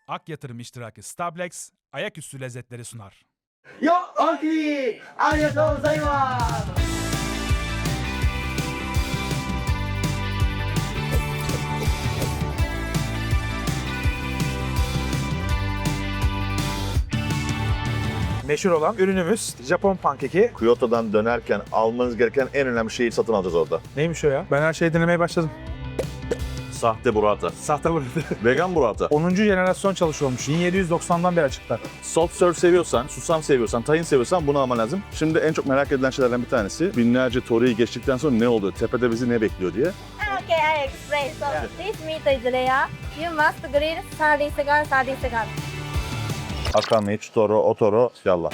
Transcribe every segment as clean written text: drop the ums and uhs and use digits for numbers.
Ak Yatırım iştiraki Stablex, ayaküstü lezzetleri sunar. Yo, Onki! Arigatou gozaimasu! Meşhur olan ürünümüz Japon pankeki. Kyoto'dan dönerken almanız gereken en önemli şeyi satın alacağız orada. Neymiş o ya? Ben her şeyi denemeye başladım. Sahte burrata. Sahte burada. Vegan burrata. 10. jenerasyon çalışıyormuş. 1790'dan beri açıklar. Salt surf seviyorsan, susam seviyorsan, tahin seviyorsan bunu alman lazım. Şimdi en çok merak edilen şeylerden bir tanesi binlerce toriyi geçtikten sonra ne oldu? Tepede bizi ne bekliyor diye. Okay, I explain. So this meat is layer. You must grill 30 seconds, 30 seconds. Akame, Chitoro, Otoro, yallah.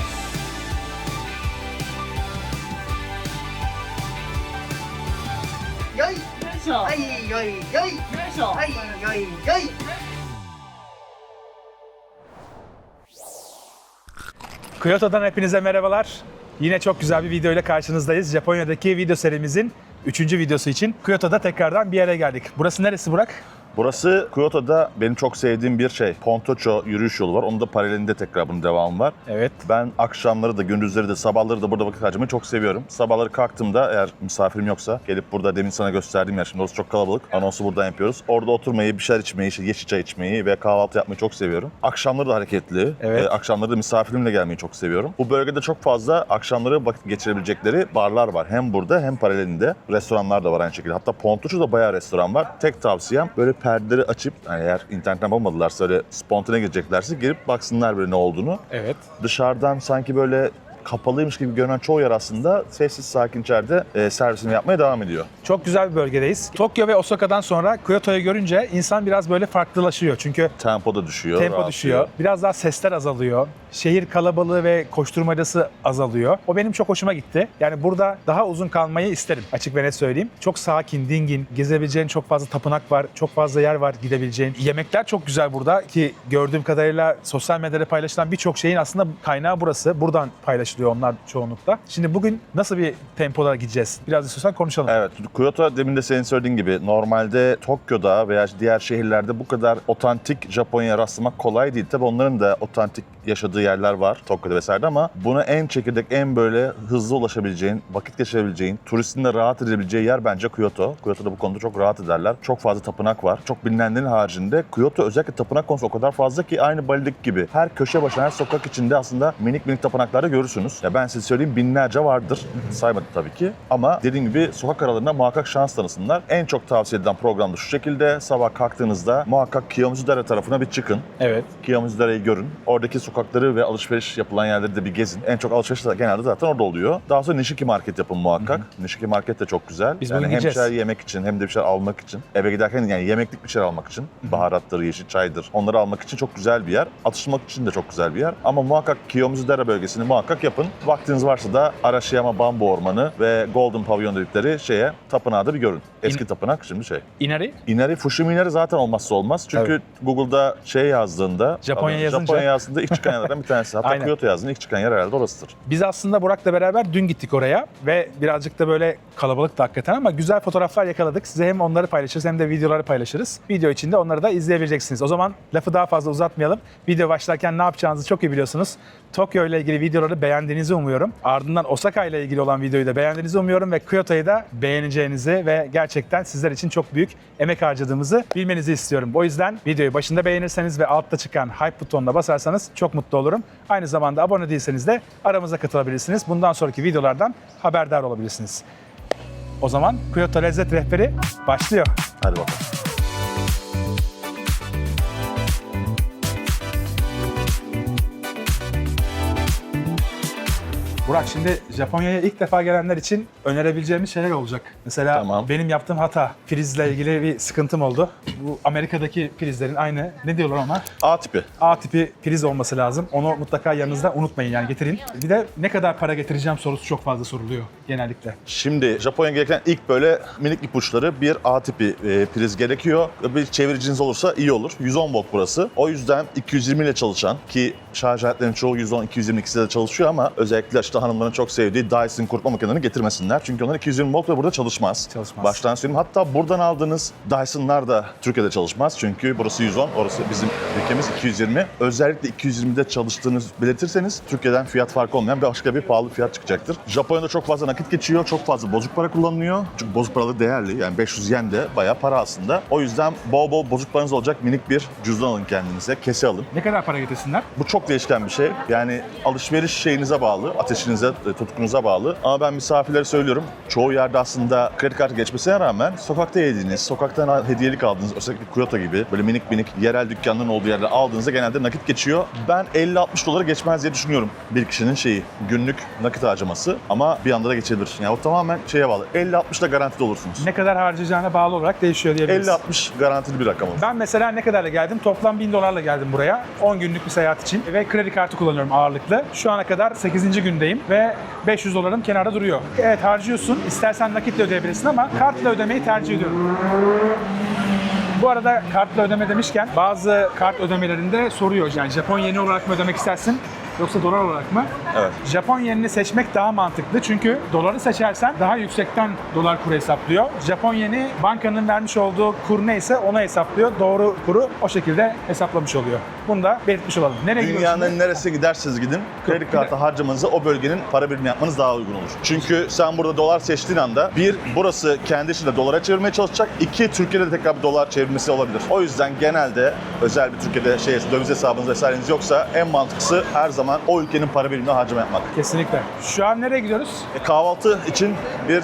Yoi! Ai, yoi, yoi! Ai, yoi, yoi! Kyoto'dan hepinize merhabalar. Yine çok güzel bir video ile karşınızdayız. Japonya'daki video serimizin 3. videosu için Kyoto'da tekrardan bir yere geldik. Burası neresi Burak? Burası Kyoto'da benim çok sevdiğim bir şey. Pontocho yürüyüş yolu var. Onun da paralelinde tekrar bunun devamı var. Evet. Ben akşamları da, gündüzleri de, sabahları da burada vakit harcamayı çok seviyorum. Sabahları kalktığımda eğer misafirim yoksa gelip burada demin sana gösterdiğim yer, şimdi orası çok kalabalık. Anonsu buradan yapıyoruz. Orada oturmayı, bir şeyler içmeyi, işte yeşil çay içmeyi ve kahvaltı yapmayı çok seviyorum. Akşamları da hareketli. Evet. Akşamları da misafirimle gelmeyi çok seviyorum. Bu bölgede çok fazla akşamları vakit geçirebilecekleri barlar var. Hem burada hem paralelinde. Restoranlar da var aynı şekilde. Hatta Pontocho'da bayağı restoran var. Tek tavsiyem böyle perdeleri açıp, yani eğer internetten bulmadılarsa, öyle spontane gireceklerse girip baksınlar böyle ne olduğunu. Evet. Dışarıdan sanki böyle kapalıymış gibi görünen çoğu yer aslında sessiz sakin içeride servisini yapmaya devam ediyor. Çok güzel bir bölgedeyiz. Tokyo ve Osaka'dan sonra Kyoto'yu görünce insan biraz böyle farklılaşıyor. Çünkü Tempo da düşüyor. tempo rahatlıyor. düşüyor. Biraz daha sesler azalıyor. Şehir kalabalığı ve koşturmacası azalıyor. O benim çok hoşuma gitti. Yani burada daha uzun kalmayı isterim. Açık ve net söyleyeyim. Çok sakin, dingin, gezebileceğin çok fazla tapınak var. Çok fazla yer var gidebileceğin. Yemekler çok güzel burada ki gördüğüm kadarıyla sosyal medyada paylaşılan birçok şeyin aslında kaynağı burası. Buradan paylaşılıyor onlar çoğunlukla. Şimdi bugün nasıl bir tempoda gideceğiz? Biraz istiyorsan konuşalım. Evet, Kyoto demin de senin söylediğin gibi normalde Tokyo'da veya diğer şehirlerde bu kadar otantik Japonya'ya rastlamak kolay değil. Tabii onların da otantik yaşadığı yerler var Tokyo'da vesaire ama buna en çekirdek, en böyle hızlı ulaşabileceğin, vakit geçirebileceğin, turistin de rahat edebileceği yer bence Kyoto. Kyoto'da bu konuda çok rahat ederler. Çok fazla tapınak var. Çok bilinenlerin haricinde Kyoto özellikle tapınak konusu o kadar fazla ki aynı Bali'deki gibi her köşe başına, her sokak içinde aslında minik minik tapınaklarda görürsünüz. Ya ben size söyleyeyim, binlerce vardır. Saymadım tabii ki. Ama dediğim gibi sokak aralarında muhakkak şans tanısınlar. En çok tavsiye edilen program da şu şekilde: sabah kalktığınızda muhakkak Kiyomizudera tarafına bir çıkın. Evet. Kiyomizudera'yı görün. Oradaki sokakları ve alışveriş yapılan yerleri de bir gezin. En çok alışveriş de genelde zaten orada oluyor. Daha sonra Nishiki Market yapın muhakkak. Nishiki Market de çok güzel. Biz yani bugün hem bir gideceğiz. şeyler yemek için hem de bir şeyler almak için. Eve giderken yani yemeklik bir şeyler almak için. Baharatları, yeşil çaydır. Onları almak için çok güzel bir yer. Atıştırmak için de çok güzel bir yer. Ama muhakkak Kiyomizudera bölgesini muhakkak yapın. Vaktiniz varsa da Arashiyama Bambu Ormanı ve Golden Pavilion dedikleri tapınağı da bir görün. Eski tapınak şimdi Inari? Inari, Fushimi Inari zaten olmazsa olmaz. Çünkü Evet. Google'da yazdığında, Japonya yazınca ilk çıkan yerlerden bir tanesi. Hatta Aynen. Kyoto yazdığında ilk çıkan yer herhalde orasıdır. Biz aslında Burak'la beraber dün gittik oraya ve birazcık da böyle kalabalık da hakikaten ama güzel fotoğraflar yakaladık. Size hem onları paylaşırız hem de videoları paylaşırız. Video içinde onları da izleyebileceksiniz. O zaman lafı daha fazla uzatmayalım. Video başlarken ne yapacağınızı çok iyi biliyorsunuz. Tokyo ile ilgili videoları beğendiğinizi umuyorum. Ardından Osaka ile ilgili olan videoyu da beğendiğinizi umuyorum ve Kyoto'yu da beğeneceğinizi ve gerçekten sizler için çok büyük emek harcadığımızı bilmenizi istiyorum. O yüzden videoyu başında beğenirseniz ve altta çıkan hype butonuna basarsanız çok mutlu olurum. Aynı zamanda abone değilseniz de aramıza katılabilirsiniz. Bundan sonraki videolardan haberdar olabilirsiniz. O zaman Kyoto Lezzet Rehberi başlıyor. Hadi bakalım. Burak, şimdi Japonya'ya ilk defa gelenler için önerebileceğimiz şeyler olacak. Mesela Tamam. benim yaptığım hata, prizle ilgili bir sıkıntım oldu. Bu Amerika'daki prizlerin aynı, ne diyorlar ona? A tipi. A tipi priz olması lazım. Onu mutlaka yanınızda unutmayın, yani getirin. Bir de ne kadar para getireceğim sorusu çok fazla soruluyor genellikle. Şimdi Japonya'ya gereken ilk böyle minik ipuçları: bir A tipi priz gerekiyor. Bir çeviriciniz olursa iyi olur. 110 volt burası. O yüzden 220 ile çalışan, ki şarj aletlerinin çoğu 110, 220 ikisi de çalışıyor ama özellikle işte işte hanımların çok sevdiği Dyson kurutma makinelerini getirmesinler. Çünkü onlar 220 volt ve burada çalışmaz. Çalışmaz. Baştan söyleyeyim. Hatta buradan aldığınız Dyson'lar da Türkiye'de çalışmaz. Çünkü burası 110, orası bizim ülkemiz 220. Özellikle 220'de çalıştığınızı belirtirseniz Türkiye'den fiyat farkı olmayan başka bir pahalı fiyat çıkacaktır. Japonya'da çok fazla nakit geçiyor, çok fazla bozuk para kullanılıyor. Çünkü bozuk paraları değerli. Yani 500 yen de bayağı para aslında. O yüzden bol bol bozuk paranız olacak minik bir cüzdan alın kendinize, kese alın. Ne kadar para getirsinler? Bu çok değişken bir şey. Yani alışveriş şeyinize bağlı, ateşinize, tutkunuza bağlı. Ama ben misafirlere söylüyorum. Çoğu yerde aslında kredi kartı geçmesine rağmen sokakta yediğiniz, sokaktan hediyelik aldığınız, özellikle Kyoto gibi böyle minik minik yerel dükkanların olduğu yerde aldığınızda genelde nakit geçiyor. Ben 50-60 dolara geçmez diye düşünüyorum. Bir kişinin günlük nakit harcaması ama bir anda da geçebilir. Yani o tamamen şeye bağlı. 50-60 da garantili olursunuz. Ne kadar harcayacağına bağlı olarak değişiyor diyebiliriz. 50-60 garantili bir rakam olur. Ben mesela ne kadarla geldim? Toplam 1000 dolarla geldim buraya. 10 günlük bir seyahat için ve kredi kartı kullanıyorum ağırlıklı. Şu ana kadar 8. gündeyim ve 500 dolarım kenarda duruyor. Evet harcıyorsun. İstersen nakitle ödeyebilirsin ama kartla ödemeyi tercih ediyorum. Bu arada kartla ödeme demişken bazı kart ödemelerinde soruyor. Yani Japon yeni olarak mı ödemek istersin? Yoksa dolar olarak mı? Evet. Japon yenini seçmek daha mantıklı çünkü doları seçersen daha yüksekten dolar kuru hesaplıyor. Japon yeni bankanın vermiş olduğu kur neyse ona hesaplıyor. Doğru kuru o şekilde hesaplamış oluyor. Bunu da belirtmiş olalım. Nereye gidiyorsun Dünyanın şimdi? neresine giderseniz gidin, kredi kartı harcamanızı o bölgenin para birimini yapmanız daha uygun olur. Çünkü sen burada dolar seçtiğin anda bir, burası kendi içinde dolara çevirmeye çalışacak. İki, Türkiye'de de tekrar bir dolar çevirmesi olabilir. O yüzden genelde özel bir Türkiye'de döviz hesabınız vesaireniz yoksa en mantıklısı her zaman o ülkenin para birimine harcama yapmak. Kesinlikle. Şu an nereye gidiyoruz? Kahvaltı için bir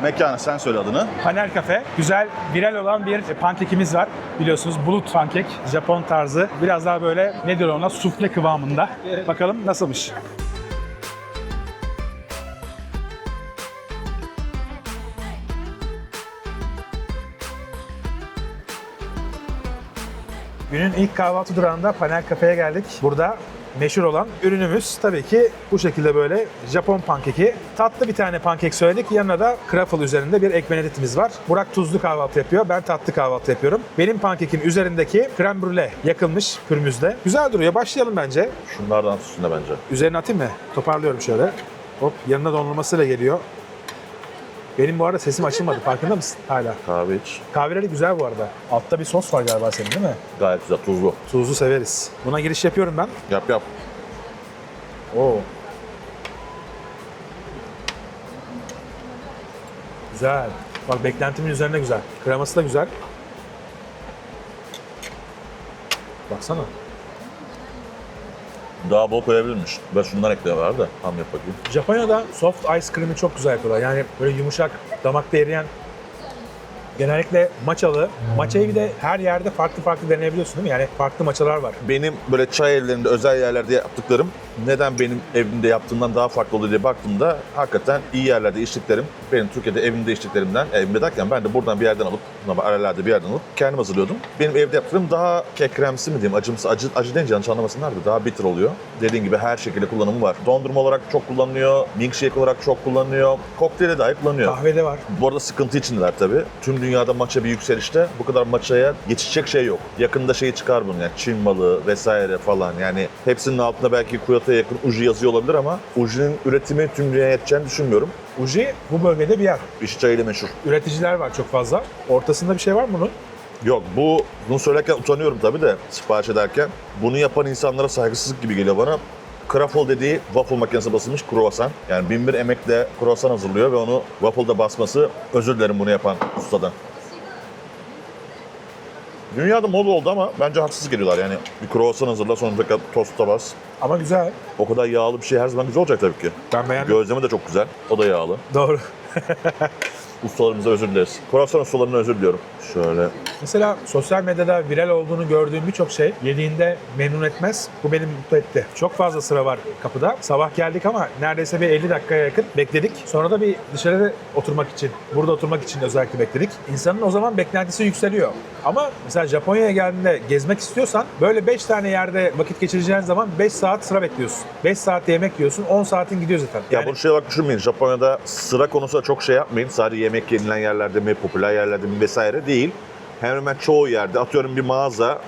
mekana, sen söyle adını. Panel Cafe. Güzel, viral olan bir pankekimiz var. Biliyorsunuz bulut pankek. Japon tarzı. Biraz daha böyle ne diyor ona? Sufle kıvamında. Bakalım nasılmış. Günün ilk kahvaltı durağında Panel Cafe'ye geldik. Burada meşhur olan ürünümüz tabii ki bu şekilde böyle Japon pankeki. Tatlı bir tane pankek söyledik. Yanına da kraffle üzerinde bir ek benediktimiz var. Burak tuzlu kahvaltı yapıyor. Ben tatlı kahvaltı yapıyorum. Benim pankekin üzerindeki krem brûlée yakılmış pürmüzde. Güzel duruyor. Başlayalım bence. Şunlardan üstünde bence. Üzerine atayım mı? Toparlıyorum şöyle. Hop yanına dondurmasıyla geliyor. Benim bu arada sesim açılmadı. Farkında mısın hala? Kahve iç. Kahveleri güzel bu arada. Altta bir sos var galiba senin değil mi? Gayet güzel, tuzlu. Tuzlu severiz. Buna giriş yapıyorum ben. Yap. Oo. Güzel. Bak beklentimin üzerine güzel. Kreması da güzel. Baksana. Daha bol koyabilirmiş. Ben şundan ekliyorlar da. Tam yap bakayım. Japonya'da soft ice cream'i çok güzel yapıyorlar. Yani böyle yumuşak, damakta eriyen. Genellikle matchalı. Matcha'yı bir de her yerde farklı deneyebiliyorsun değil mi? Yani farklı matchalar var. Benim böyle çay evlerinde, özel yerlerde yaptıklarım neden benim evimde yaptığımdan daha farklı oluyor diye baktığımda hakikaten iyi yerlerde içtiklerim, benim Türkiye'de evimde içtiklerimden, evimde derken ben de buradan bir yerden alıp, aralerde bir yerden alıp kendim hazırlıyordum. Benim evde yaptığım daha kekremsi mi diyeyim, acımsı, acı deyince yanlış anlamasınlar da daha bitter oluyor. Dediğim gibi her şekilde kullanımı var. Dondurma olarak çok kullanılıyor, milkshake olarak çok kullanılıyor, kokteyle dahi kullanılıyor. Kahvede var. Bu arada sıkıntı içindeler tabii. Tüm dünyada matcha bir yükselişte. Bu kadar matcha'ya geçecek şey yok. Yakında şeyi çıkar bunun yani Çin malı vesaire falan. Yani hepsinin altında belki Kyoto'ya yakın Uji yazıyor olabilir ama Uji'nin üretimi tüm dünyaya yeteceğini düşünmüyorum. Uji bu bölgede bir yer. İşi çayıyla meşhur. Üreticiler var çok fazla. Ortasında bir şey var mı bunun? Yok bunu söylerken utanıyorum tabii de sipariş ederken. Bunu yapan insanlara saygısızlık gibi geliyor bana. Kraffle dediği waffle makinesine basılmış kruvasan. Yani 1001 emekle kruvasan hazırlıyor ve onu waffle'da basması, özür dilerim bunu yapan ustadan. Dünyada moda oldu ama bence haksız geliyorlar yani. Bir kruvasan hazırla sonra tekrar tosta bas. Ama güzel. O kadar yağlı bir şey her zaman güzel olacak tabii ki. Ben beğendim. Gözleme de çok güzel. O da yağlı. Doğru. Ustalarımıza özür dileriz. Kruvasan ustalarına özür diliyorum. Şöyle. Mesela sosyal medyada viral olduğunu gördüğüm birçok şey yediğinde memnun etmez. Bu beni mutlu etti. Çok fazla sıra var kapıda. Sabah geldik ama neredeyse bir 50 dakikaya yakın bekledik. Sonra da bir dışarıda oturmak için, burada oturmak için özellikle bekledik. İnsanın o zaman beklentisi yükseliyor. Ama mesela Japonya'ya geldiğinde gezmek istiyorsan böyle 5 tane yerde vakit geçireceğin zaman 5 saat sıra bekliyorsun. 5 saat yemek yiyorsun, 10 saatin gidiyor zaten. Ya bunu şeye bak düşünmeyin. Japonya'da sıra konusunda çok şey yapmayın. Sadece yemek yenilen yerlerde mi, popüler yerlerde mi vesaire değil. Hemen çoğu yerde atıyorum bir mağaza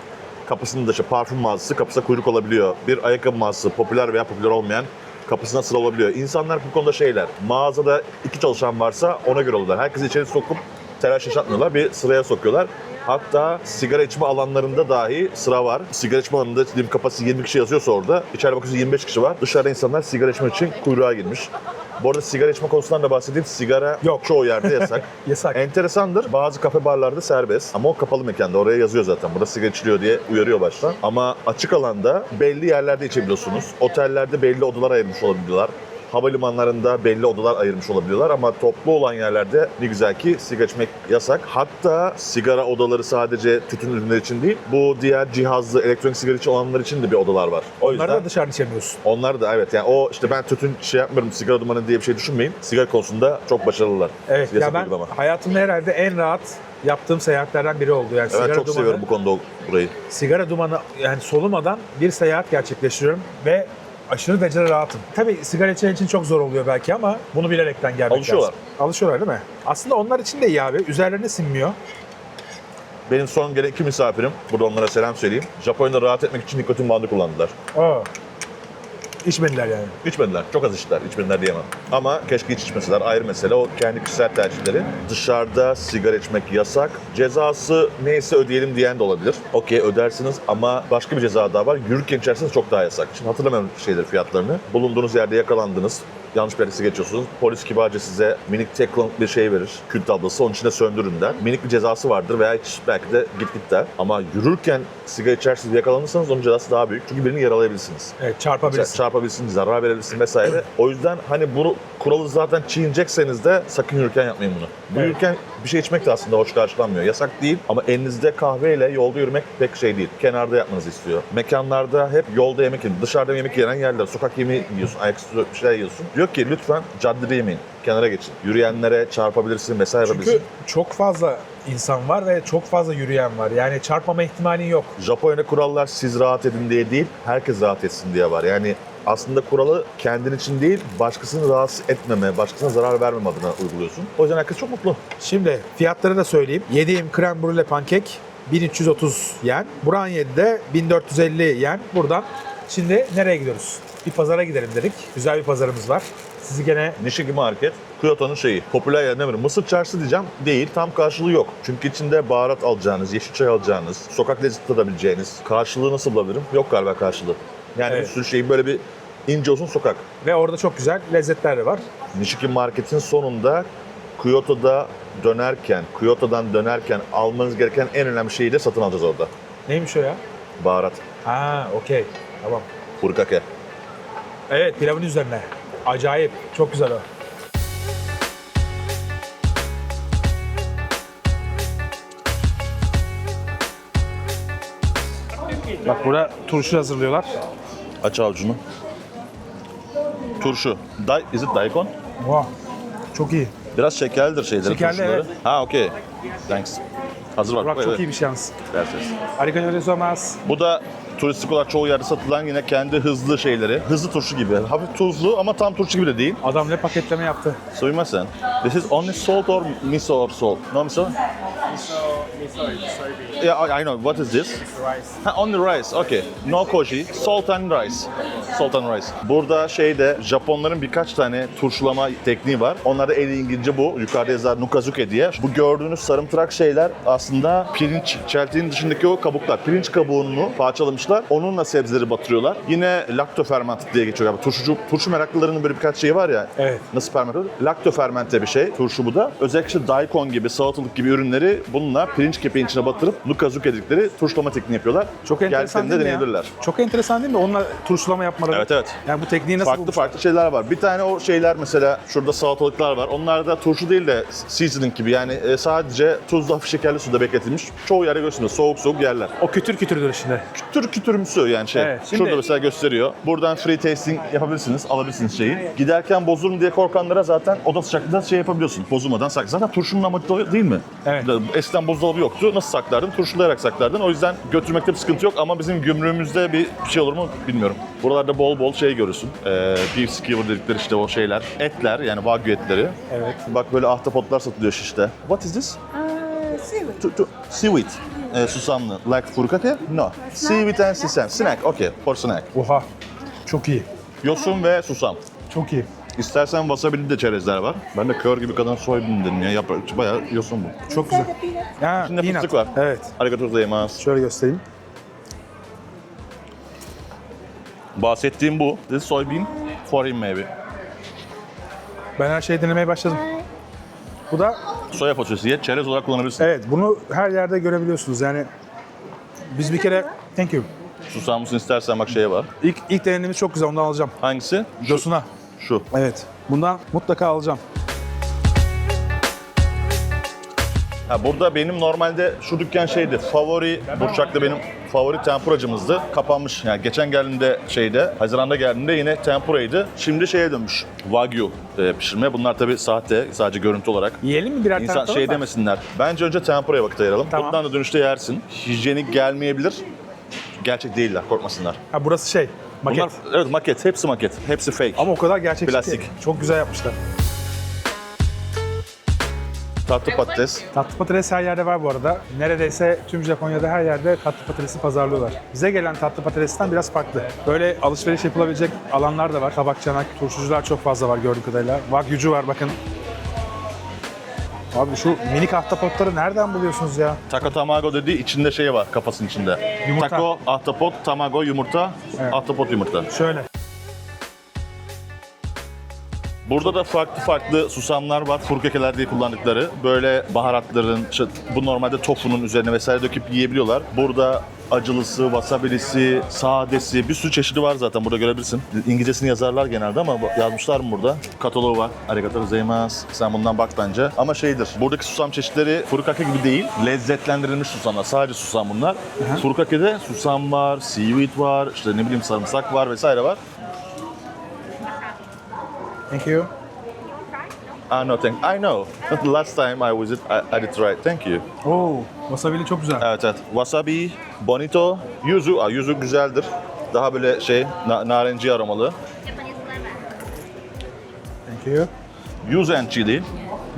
kapısında parfüm mağazası kapısında kuyruk olabiliyor. Bir ayakkabı mağazası popüler veya popüler olmayan kapısına sıra olabiliyor. İnsanlar bu konuda şeyler. Mağazada 2 çalışan varsa ona göre oluyorlar. Herkesi içeri sokup telaş yaşatmıyorlar. Bir sıraya sokuyorlar. Hatta sigara içme alanlarında dahi sıra var. Sigara içme alanında diyelim kapasitesi 20 kişi yazıyorsa orada içeride bakıyorsun 25 kişi var. Dışarıda insanlar sigara içmek için kuyruğa girmiş. Bu arada sigara içme konusundan da bahsedeyim. Sigara Yok. çoğu yerde yasak. Yasak. Enteresandır. Bazı kafe barlarda serbest. Ama o kapalı mekanda. Oraya yazıyor zaten. Burada sigara içiliyor diye uyarıyor baştan. Ama açık alanda belli yerlerde içebiliyorsunuz. Otellerde belli odalar ayırmış olabiliyorlar. Havalimanlarında belli odalar ayırmış olabiliyorlar ama toplu olan yerlerde ne güzel ki sigara içmek yasak. Hatta sigara odaları sadece tütün ürünleri için değil, bu diğer cihazlı elektronik sigara içi olanlar için de bir odalar var. O Onları yüzden da dışarıda içemiyorsun. onlar da evet yani o işte ben tütün şey yapmıyorum, sigara dumanı diye bir şey düşünmeyin. Sigara konusunda çok başarılılar. Evet ya Yasak ben uygulama. hayatımda herhalde en rahat yaptığım seyahatlerden biri oldu. Yani Evet, çok seviyorum bu konuda burayı. sigara dumanı yani solumadan bir seyahat gerçekleştiriyorum ve aşırı derecede rahatım. Tabii sigara içen için çok zor oluyor belki ama bunu bilerekten gelmek Alışıyorlar. lazım. Alışıyorlar değil mi? Aslında onlar için de iyi abi. Üzerlerine sinmiyor. Benim son gelen 2 misafirim, burada onlara selam söyleyeyim. Japonya'da rahat etmek için nikotin bandı kullandılar. Aa. İçmediler yani. İçmediler. Çok az içtiler. İçmediler diyemem. Ama keşke hiç içmeseler. Ayrı mesele. O kendi kişisel tercihleri. Dışarıda sigara içmek yasak. Cezası neyse ödeyelim diyen de olabilir. Okey ödersiniz ama başka bir ceza daha var. Yürürken içerseniz çok daha yasak. Şimdi hatırlamıyorum fiyatlarını. Bulunduğunuz yerde yakalandınız. Yanlış bir yerde sigara içiyorsunuz. Polis kibarca size minik teklan bir şey verir. Kül tablası. Onun içinde söndürün der. Minik bir cezası vardır veya hiç belki de git der. Ama yürürken sigara içersiniz yakalanırsanız onun cezası daha büyük. Çünkü birini yaralayabilirsiniz. Evet çarpabilirsin. Çarpabilirsin, zarar verebilirsin vesaire. O yüzden hani bu kuralı zaten çiğneyecekseniz de sakın yürürken yapmayın bunu. Bu Evet. yürürken bir şey içmek de aslında hoş karşılanmıyor. Yasak değil ama elinizde kahveyle yolda yürümek pek şey değil. Kenarda yapmanızı istiyor. Mekanlarda hep yolda yemek yiyin. Dışarıda yemek yiyen yerler, sokak yemeği yiyorsun, ayaküstü bir şeyler yiyorsun. Diyor ki lütfen caddede yemeyin. Kenara geçin. Yürüyenlere çarpabilirsin vesaire Çünkü yapabilirsin. çok fazla insan var ve çok fazla yürüyen var. Yani çarpmama ihtimalin yok. Japonya'da kurallar siz rahat edin diye değil, herkes rahat etsin diye var. Yani aslında kuralı kendin için değil, başkasını rahatsız etmeme, başkasına zarar vermeme adına uyguluyorsun. O yüzden herkes çok mutlu. Şimdi fiyatları da söyleyeyim. Yediğim krem brûlée pankek 1330 yen. Branyeli'de 1450 yen. Buradan şimdi nereye gidiyoruz? Bir pazara gidelim dedik. Güzel bir pazarımız var. Sizi gene Nishiki Market, Kyoto'nun şeyi. Popüler yer ne bileyim, Mısır çarşısı diyeceğim. Değil, tam karşılığı yok. Çünkü içinde baharat alacağınız, yeşil çay alacağınız, sokak lezzeti tadabileceğiniz. Karşılığı nasıl bulabilirim? Yok galiba karşılığı. Yani Evet. bir sürü şeyin böyle bir ince uzun sokak. ve orada çok güzel lezzetler de var. Nishiki Market'in sonunda Kyoto'dan dönerken almanız gereken en önemli şeyi de satın alacağız orada. Neymiş o ya? Baharat. Ha, okey. Tamam. Furikake. Evet, pilavın üzerine. Acayip. Çok güzel o. Bak burada turşu hazırlıyorlar. Aç avucunu. Turşu. Is it daikon? Wow. Çok iyi. Biraz şekerlidir şeylerin Şekerli, turşuları. evet. Ha okey. Thanks. Hazır var. Burak Koy, çok koy. iyi bir şans. Dersiniz. Arigatou gozaimasu. Bu da turistik olarak çoğu yerde satılan yine kendi hızlı şeyleri. Hızlı turşu gibi. Hafif tuzlu ama tam turşu gibi de değil. Adam ne paketleme yaptı. Sumimasen. This is only salt or miso or salt? No miso? Yeah, I know. What is this? Ha, only rice. Okay. No koji. Salt and rice. Salt and rice. Burada şeyde Japonların birkaç tane turşulama tekniği var. Onlar da en İngilizce bu. Yukarıda yazar nukazuke diye. Bu gördüğünüz sarımtırak şeyler aslında pirinç, çeltinin dışındaki o kabuklar. Pirinç kabuğunu parçalamışlar. Onunla sebzeleri batırıyorlar. Yine laktoferment diye geçiyor. Yani turşu meraklılarının böyle birkaç şeyi var ya. Evet. Nasıl ferment olur? Laktofermente bir şey. Turşu bu da. Özellikle daikon gibi, salatalık gibi ürünleri bununla pirinç kepeğin içine batırıp nukazuke dedikleri turşulama tekniği yapıyorlar. Çok enteresan Geldiklerinde değil mi ya? deneyebilirler. Çok enteresan değil mi? Onunla turşulama yapmaları. Evet, evet. Yani bu tekniği nasıl Farklı bulmuşlar? farklı şeyler var. Bir tane o şeyler mesela şurada salatalıklar var. Onlar da turşu değil de seasoning gibi yani sadece tuzlu hafif şekerli suda bekletilmiş. Çoğu yerde görürsünüz soğuk soğuk yerler. O kütür kütürdür şimdi. Kütür kütürümsü yani şey. Evet, şimdi- Şurada mesela gösteriyor. Buradan free tasting yapabilirsiniz, alabilirsiniz şeyi. Giderken bozulur mu diye korkanlara zaten oda sıcaklığında şey yapabiliyorsun. Bozulmadan sakla. Zaten turşunun amacı da değil mi? Evet. Eskiden buzdolabı yoktu. Nasıl saklardın? Turşulayarak saklardın. O yüzden götürmekte bir sıkıntı yok ama bizim gümrüğümüzde bir şey olur mu bilmiyorum. Buralarda bol bol şey görürsün. Beef skewer dedikleri işte o şeyler. Etler yani wagyu etleri. Evet. Bak böyle ahtapotlar satılıyor şişte. What is this? Seaweed. Seaweed. Susamlı. Like furikake? No. Seaweed and sesame. Snack. Okay. For snack. Oha. Çok iyi. yosun ve susam. Çok iyi. İstersen wasabi'li de çerezler var. Ben de kör gibi kadar soyabun dedim ya. Yaprak, bayağı yosun bu. Çok güzel. Ha, İçinde peanut. fıstık var. Evet. Arigatou gozaimasu. Şöyle göstereyim. Bahsettiğim bu. This soybean for him maybe. Ben her şeyi denemeye başladım. Bu da Soya fasulyesi ye, çerez olarak kullanabilirsin. evet, bunu her yerde görebiliyorsunuz. Yani biz bir kere thank you. Susam mısın istersen bak şeye var. İlk denediğimiz çok güzel. Ondan alacağım. Hangisi? Yosuna. Şu. Evet. Bundan mutlaka alacağım. Ha, burada benim normalde şu dükkan şeydi. Favori, Burçak'ta benim favori tempuracımızdı. Kapanmış. Yani geçen geldiğimde Haziran'da geldiğimde yine tempuraydı. Şimdi şeye dönmüş. Wagyu pişirme. Bunlar tabii sahte, sadece görüntü olarak. Yiyelim mi birer İnsan tane? şey demesinler. Bence önce tempuraya vakit ayıralım. Tamam. Bundan da dönüşte yersin. Hijyenik gelmeyebilir. Gerçek değiller, korkmasınlar. Ha, burası şey, maket. Bunlar, evet maket, hepsi maket. Hepsi fake. Ama o kadar gerçekçi Plastik. ki. Çok güzel yapmışlar. Tatlı patates. Tatlı patates her yerde var bu arada. Neredeyse tüm Japonya'da her yerde tatlı patatesi pazarlıyorlar. Bize gelen tatlı patatesten biraz farklı. Böyle alışveriş yapılabilecek alanlar da var. Tabak, çanak, turşucular çok fazla var gördüğüm kadarıyla. Wagyucu var bakın. Abi şu minik ahtapotları nereden buluyorsunuz ya? Taco tamago dediği içinde şey var, kafasının içinde. Yumurta. Taco, ahtapot, tamago, yumurta, Evet. ahtapot yumurta. Şöyle. Burada da farklı susamlar var. Furkakeler diye kullandıkları. Böyle baharatların, bu normalde tofunun üzerine vesaire döküp yiyebiliyorlar. Burada acılısı, wasabilisi, sadesi, bir sürü çeşidi var zaten burada görebilirsin. İngilizcesini yazarlar genelde ama yazmışlar mı burada? Kataloğu var. Arigatou gozaimasu. Sen bundan bak bence. Ama şeydir, buradaki susam çeşitleri furkake gibi değil. Lezzetlendirilmiş susamlar. Sadece susam bunlar. Furkake'de susam var, seaweed var, işte ne bileyim sarımsak var vesaire var. Thank you. No thank I know. The last time I visit, I did right. Thank you. Oo, wasabili çok güzel. Evet evet. Wasabi, bonito, yuzu. Yuzu güzeldir. Daha böyle şey, narenci aromalı. Thank you. Yuzu and chili.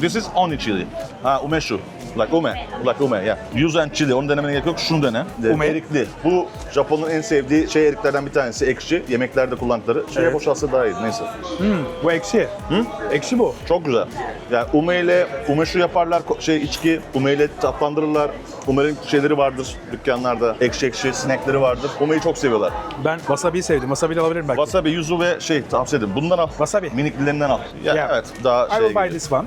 This is only chili. Umeshu. Like ume, yeah. Yuzu and chili. Onu denemene gerek yok. Şunu dene. Ume. Erikli. Bu Japon'un en sevdiği şey eriklerden bir tanesi. Ekşi. Yemeklerde kullandıkları. Şeye Evet. boşaltsa daha iyi. Neyse. Bu ekşi. Ekşi bu. Çok güzel. Yani umeshu yaparlar, içki, umeyle tatlandırırlar. Ume'nin şeyleri vardır dükkanlarda, ekşi snackleri vardır. Ume'yi çok seviyorlar. Ben wasabi'yi sevdim. Wasabi'yi alabilirim belki. Wasabi, yuzu ve tavsiye ederim. Bundan al. Wasabi. Minikliklerinden al. Ya, Yeah. Evet, daha I will buy gibi. this one.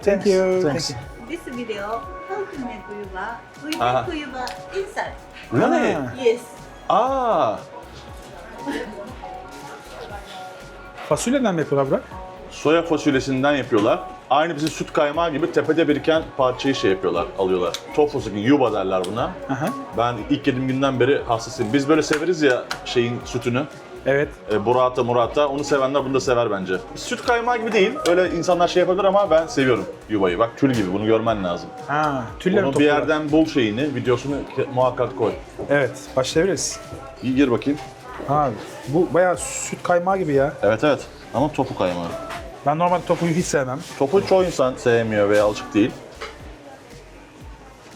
Thank you. Thanks. This video, how to make yuba? We Ah. make yuba inside. Really? Yes. Fasulyeden mi yapıyorlar Burak? Soya fasulyesinden yapıyorlar. Aynı bizim süt kaymağı gibi tepede biriken parçayı yapıyorlar, alıyorlar. Tofusu gibi, yuba derler buna. Aha. Ben ilk yediğim günden beri hastasıyım. Biz böyle severiz ya sütünü. Evet. Burrata, onu sevenler bunu da sever bence. Süt kaymağı gibi değil, öyle insanlar yapabilir ama ben seviyorum yubayı. Bak tül gibi, bunu görmen lazım. Tülle mi Onu bir topluyorlar? yerden bul videosunu muhakkak koy. Evet, başlayabiliriz. İyi gir bakayım. Bu bayağı süt kaymağı gibi ya. Evet ama topu kaymağı. Ben normalde tofuyu hiç sevmem. Topu çoğu insan sevmiyor veya alışık değil.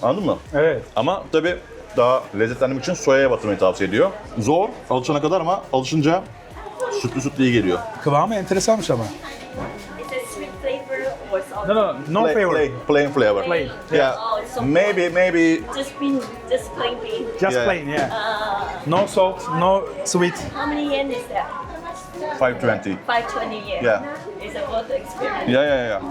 Anladın mı? Evet. Ama tabii daha lezzetlenmek için soyaya batırmayı tavsiye ediyor. Zor alışana kadar ama alışınca sütlü iyi geliyor. Kıvamı enteresanmış ama. It's a sweet flavor or something. No flavor. Plain flavor. Plain. Yeah. Oh, it's so Maybe just plain bean. Just Yeah. plain, yeah. No salt, no sweet. How many yen is that? 520. 520 yen. Yeah. Is it worth the experience? Yeah.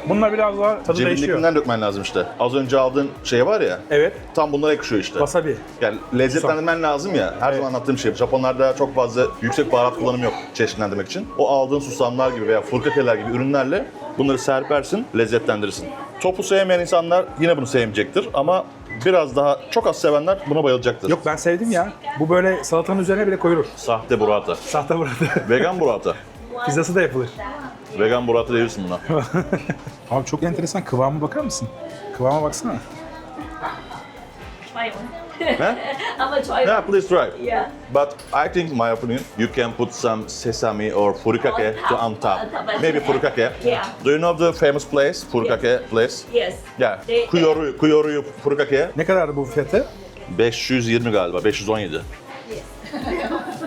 Bununla biraz daha tadı değişiyor. Cebindekinden dökmen lazım işte. Az önce aldığın şey var ya. Evet. Tam bunlar ekşiyor işte. Wasabi. Yani lezzetlendirmen lazım ya. Her zaman anlattığım şey. Japonlarda çok fazla yüksek baharat kullanımı yok çeşitlendirmek için. O aldığın susamlar gibi veya furkakeler gibi ürünlerle bunları serpersin, lezzetlendirirsin. Tofu sevmeyen insanlar yine bunu sevmeyecektir ama biraz daha çok az sevenler buna bayılacaktır. Yok ben sevdim ya. Bu böyle salatanın üzerine bile koyulur. Sahte burrata. Sahte burada. Vegan burrata. Pizzası da yapılır. Vegan burrata diyorsun buna. Abi çok enteresan. Kıvama bakar mısın? Kıvama baksana. try one. Huh? I'm gonna try Yeah, one. please try. Yeah. But I think, my opinion, you can put some sesame or furikake on top. Maybe furikake. Yeah. Do you know the famous place, furikake place? Yes. Yeah. They- Kuyoruyu furikake. Ne kadar bu fiyatı? 520 galiba, 517.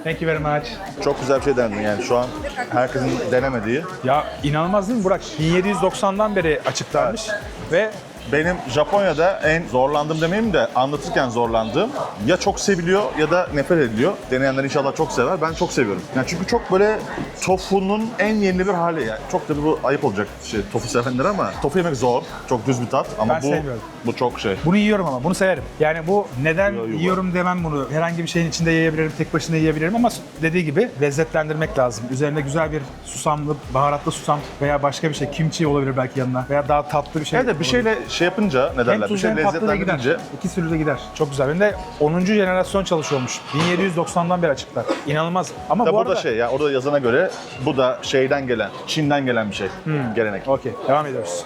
Thank you very much. Çok güzel bir şey denedin yani şu an herkesin denemediği. Ya inanılmaz değil mi Burak? 1790'dan beri açıklanmış ve Benim Japonya'da en zorlandığım demeyeyim de anlatırken zorlandığım ya çok seviliyor ya da nefret ediliyor. Deneyenler inşallah çok sever. Ben çok seviyorum. Yani çünkü çok böyle tofunun en yenilir hali. Yani çok da bu ayıp olacak tofu sevenler ama tofu yemek zor. Çok düz bir tat ama Ben sevmiyorum. bu çok şey. bunu yiyorum ama bunu severim. Yani bu neden Yo, yo, yiyorum demem bunu. Herhangi bir şeyin içinde yiyebilirim, tek başına yiyebilirim ama dediği gibi lezzetlendirmek lazım. Üzerine güzel bir susamlı, baharatlı susam veya başka bir şey, kimchi olabilir belki yanına veya daha tatlı bir şey. Evet de bir şeyle şey yapınca ne hem derler? Bir tuzlu şey hem tatlı da gider. lezzetlendirince İki türlü de gider. Çok güzel. Benim de 10. jenerasyon çalışıyormuş. 1790'dan beri açıklar. İnanılmaz. Ama da bu burada arada... şey ya orada yazana göre bu da şeyden gelen, Çin'den gelen bir şey. Gelenek. Okey, devam ediyoruz.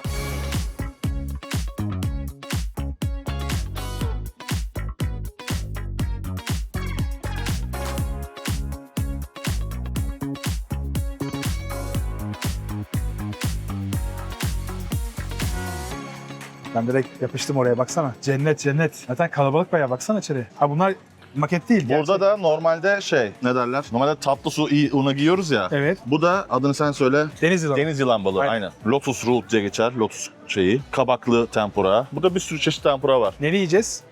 Ben direkt yapıştım oraya baksana. Cennet cennet. Zaten kalabalık bayağı baksana içeri. Ha bunlar maket değil. Burada da normalde şey ne derler? Normalde tatlı su unagi yiyoruz ya. Evet. Bu da adını sen söyle. Deniz yılanı. Deniz yılan balığı Aynen. aynen. Lotus root diye geçer. Lotus şeyi. Kabaklı tempura. Burada bir sürü çeşit tempura var. Ne yiyeceğiz?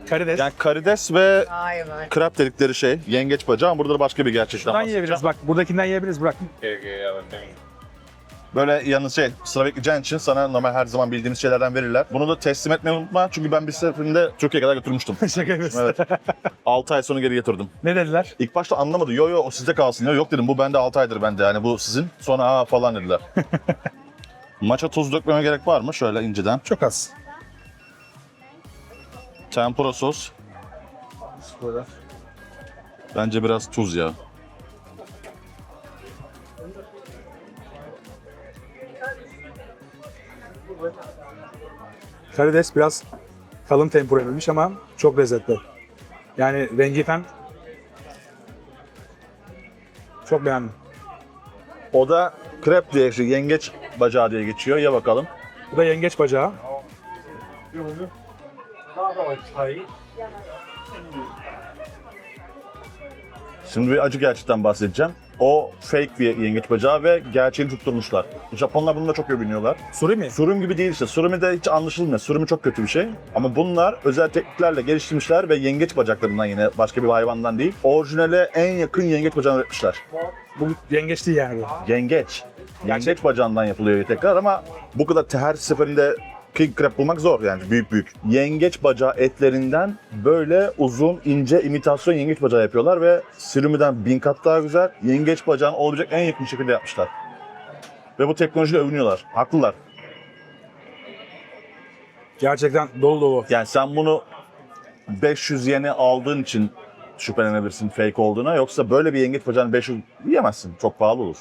Karides. Yani karides ve Vay vay. krab dedikleri şey. Yengeç bacağı ama burada da başka bir gerçekten Bundan yiyebiliriz bak. Buradakinden yiyebiliriz Burak. Böyle yalnız şey sıra bekleyeceğin için sana normal her zaman bildiğimiz şeylerden verirler. Bunu da teslim etmeyi unutma çünkü ben bir seferinde Türkiye'ye kadar götürmüştüm. Şaka yapıyorsun. Evet. 6 ay sonra geri getirdim. Ne dediler? İlk başta anlamadı. Yo yo o sizde kalsın. Yok dedim bu bende 6 aydır bende yani bu sizin. Sonra aa falan dediler. Maça tuz dökmeme gerek var mı? Şöyle inceden. Çok az. Tempura sos. Bence biraz tuz ya. Karides biraz kalın tempura edilmiş ama çok lezzetli. Yani rengi falan çok beğendim. O da krep diye şey, yengeç bacağı diye geçiyor. Ya bakalım. Bu da yengeç bacağı. Şimdi bir acı gerçekten bahsedeceğim. O fake bir yengeç bacağı ve gerçeğini tutturmuşlar. Japonlar bununla çok övünüyorlar. Surimi. Surimi gibi değil işte. Surimi de hiç anlaşılmıyor. Surimi çok kötü bir şey. Ama bunlar özel tekniklerle geliştirmişler ve yengeç bacaklarından yine başka bir hayvandan değil. Orijinale en yakın yengeç bacağını üretmişler. Bu yengeç değil yani bu. Yengeç. Yengeç bacağından yapılıyor tekrar ama bu kadar her seferinde king crab bulmak zor yani büyük büyük. Yengeç bacağı etlerinden böyle uzun ince imitasyon yengeç bacağı yapıyorlar ve sürümüden 1000 kat daha güzel. Yengeç bacağını olabilecek en yakın şekilde yapmışlar. Ve bu teknolojiyle övünüyorlar. Haklılar. Gerçekten dolu dolu. Yani sen bunu 500 yene aldığın için şüphelenebilirsin fake olduğuna. Yoksa böyle bir yengeç bacağını 500 yiyemezsin. Çok pahalı olur.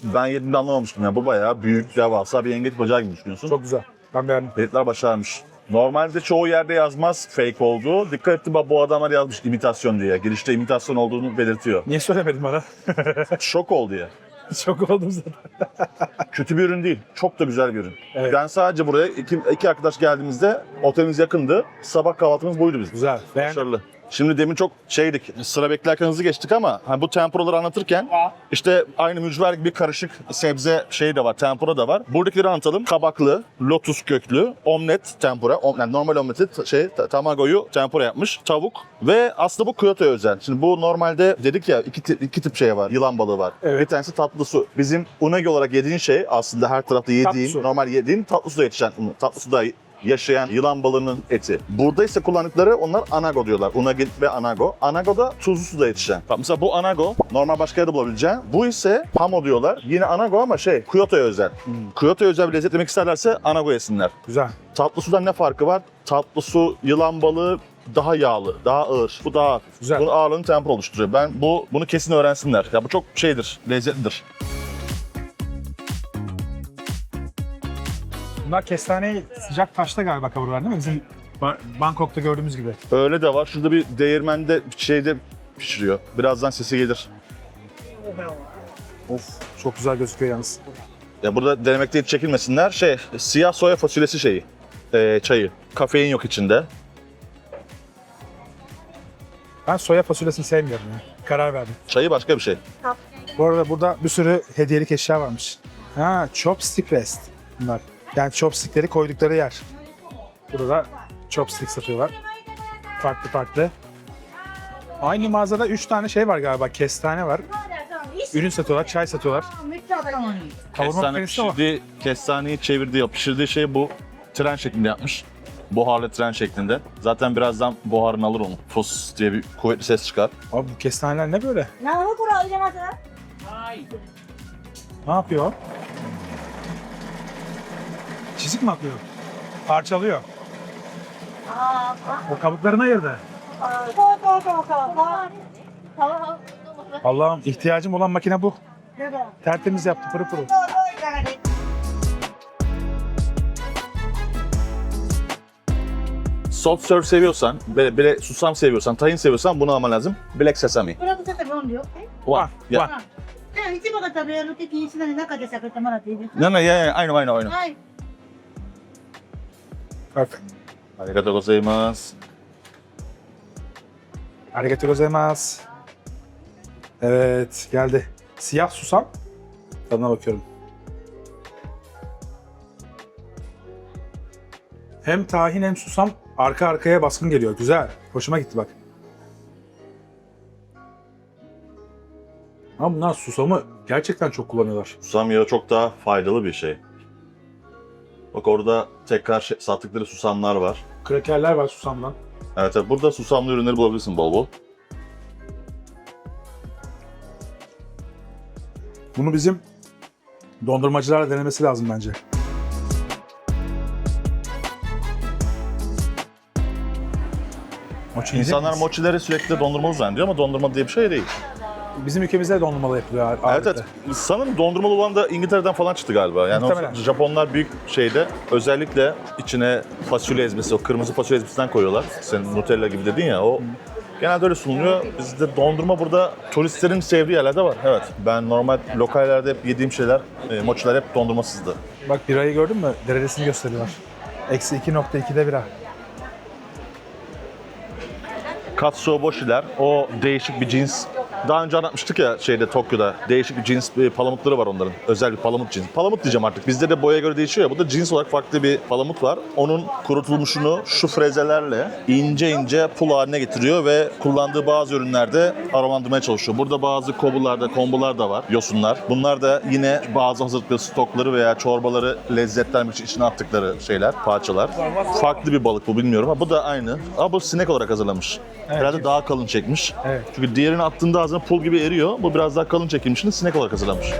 Ben yediğimde anlamamıştım ya. Bu bayağı büyük, devasa bir yengeç bacağı gibi düşünüyorsun. Çok güzel. Ben beğendim. Herifler başarmış. Normalde çoğu yerde yazmaz fake olduğu. Dikkat ettim bak bu adamlar yazmış imitasyon diye. Girişte imitasyon olduğunu belirtiyor. Niye söylemedin bana? Şok oldu ya. Çok oldum zaten. Kötü bir ürün değil. Çok da güzel bir ürün. Evet. Ben sadece buraya iki arkadaş geldiğimizde otelimiz yakındı. Sabah kahvaltımız buydu bizim. Güzel. Beğendim. Başarılı. Şimdi demin çok şeydik, sıra beklerken hızlı geçtik ama bu tempuraları anlatırken işte aynı mücver gibi karışık sebze şey de var, tempura da var. Buradakileri anlatalım. Kabaklı, lotus köklü, omlet tempura, yani normal omleti tamagoyu tempura yapmış, tavuk ve aslında bu Kyoto'ya özel. Şimdi bu normalde dedik ya iki tip şey var, yılan balığı var. Evet. Bir tanesi tatlı su. Bizim unagi olarak yediğin şey aslında her tarafta yediğin, su. normal yediğin tatlı suda yetişen, tatlı suda yaşayan yılan balığının eti. Burada ise kullandıkları onlar anago diyorlar. Unagi ve anago. Anago da tuzlu suda yetişen. Bak mesela bu anago normal başka yerde bulabileceğin. Bu ise hamo diyorlar. Yine anago ama Kyoto'ya özel. Kyoto'ya özel bir lezzet yemek isterlerse anago yesinler. Güzel. Tatlı sudan ne farkı var? Tatlı su yılan balığı daha yağlı, daha ağır. Bu daha hafif. Güzel. Bunun ağırlığını tempura oluşturuyor. Bunu kesin öğrensinler. Ya bu çok lezzetlidir. Bunlar kestaneyi sıcak taşta galiba kavururlar değil mi? Bizim Bangkok'ta gördüğümüz gibi. Öyle de var. Şurada bir değirmende şeyde pişiriyor. Birazdan sesi gelir. Of, çok güzel gözüküyor yalnız. Ya burada denemekte hiç çekinmesinler. Siyah soya fasulyesi çayı. Kafein yok içinde. Ben soya fasulyesini sevmiyorum ya. Karar verdim. Çayı başka bir şey. Bu arada burada bir sürü hediyelik eşya varmış. Ha, chopstick rest bunlar. Yani chopstickleri koydukları yer. Burada da chopstick satıyorlar. Farklı farklı. Aynı mağazada 3 tane şey var galiba. Kestane var. Ürün satıyorlar, çay satıyorlar. Kavurma makinesi de var. Kestaneyi çevirdiği, pişirdiği şey bu tren şeklinde yapmış. Buharlı tren şeklinde. Zaten birazdan buharını alır onu. Fos diye bir kuvvetli ses çıkar. Abi bu kestaneler ne böyle? 何袋入れます？ Ne yapıyor? Çizik mi atıyor? Parçalıyor. O kabuklarını ayırdı. Allah'ım ihtiyacım olan makine bu. Tertemiz yaptı pırı pırı. Soft serve seviyorsan, böyle susam seviyorsan, tahin seviyorsan bunu alman lazım. Black sesame. ブラックセサミ4両。 One. Yeah. じゃあ、一部が食べるときに一度に中で食べてもらっていいですか？ No, no, yeah, yeah. I know. はい。 Perfect. Arigatou gozaimasu. Arigatou gozaimasu. Evet, geldi. Siyah susam. Tadına bakıyorum. Hem tahin hem susam arka arkaya baskın geliyor. Güzel. Hoşuma gitti bak. Ama bunlar susamı gerçekten çok kullanıyorlar. Susam yağı çok daha faydalı bir şey. Bak orada tekrar sattıkları susamlar var. Krakerler var susamdan. Evet, evet, burada susamlı ürünleri bulabilirsin bol bol. Bunu bizim dondurmacılarla denemesi lazım bence. Mochi yiyecek İnsanlar miyiz? mochileri sürekli dondurmalı zannediyor ama dondurma diye bir şey değil. Bizim ülkemizde dondurmalı yapılıyor Evet, ağırlıkta. evet. Sanırım dondurmalı olan da İngiltere'den falan çıktı galiba. Yani Muhtemelen. Japonlar büyük şeyde özellikle içine fasulye ezmesi, o kırmızı fasulye ezmesinden koyuyorlar. Sen Nutella gibi dedin ya, o genelde öyle sunuluyor. Bizde dondurma burada turistlerin sevdiği yerlerde var. Evet, ben normal lokallerde hep yediğim şeyler, mochiler hep dondurmasızdı. Bak birayı gördün mü? Derecesini gösteriyorlar. Eksi 2.2'de bira. Katsuboshi'ler, o değişik bir cins. Daha önce anlatmıştık ya Tokyo'da. Değişik bir cins palamutları var onların. Özel bir palamut cins. Palamut diyeceğim artık. Bizde de boya göre değişiyor ya. Bu da cins olarak farklı bir palamut var. Onun kurutulmuşunu şu frezelerle ince ince pul haline getiriyor ve kullandığı bazı ürünlerde aromalandırmaya çalışıyor. Burada bazı kobularda, kombolar da var, yosunlar. Bunlar da yine bazı hazırlıklı stokları veya çorbaları lezzetlenmek için içine attıkları şeyler, parçalar. Farklı bir balık bu, bilmiyorum ama bu da aynı. Ama bu sinek olarak hazırlamış. Evet. Herhalde daha kalın çekmiş. Evet. Çünkü diğerini attığında ağzına pul gibi eriyor. Bu biraz daha kalın çekilmişini sinek olarak hazırlamış.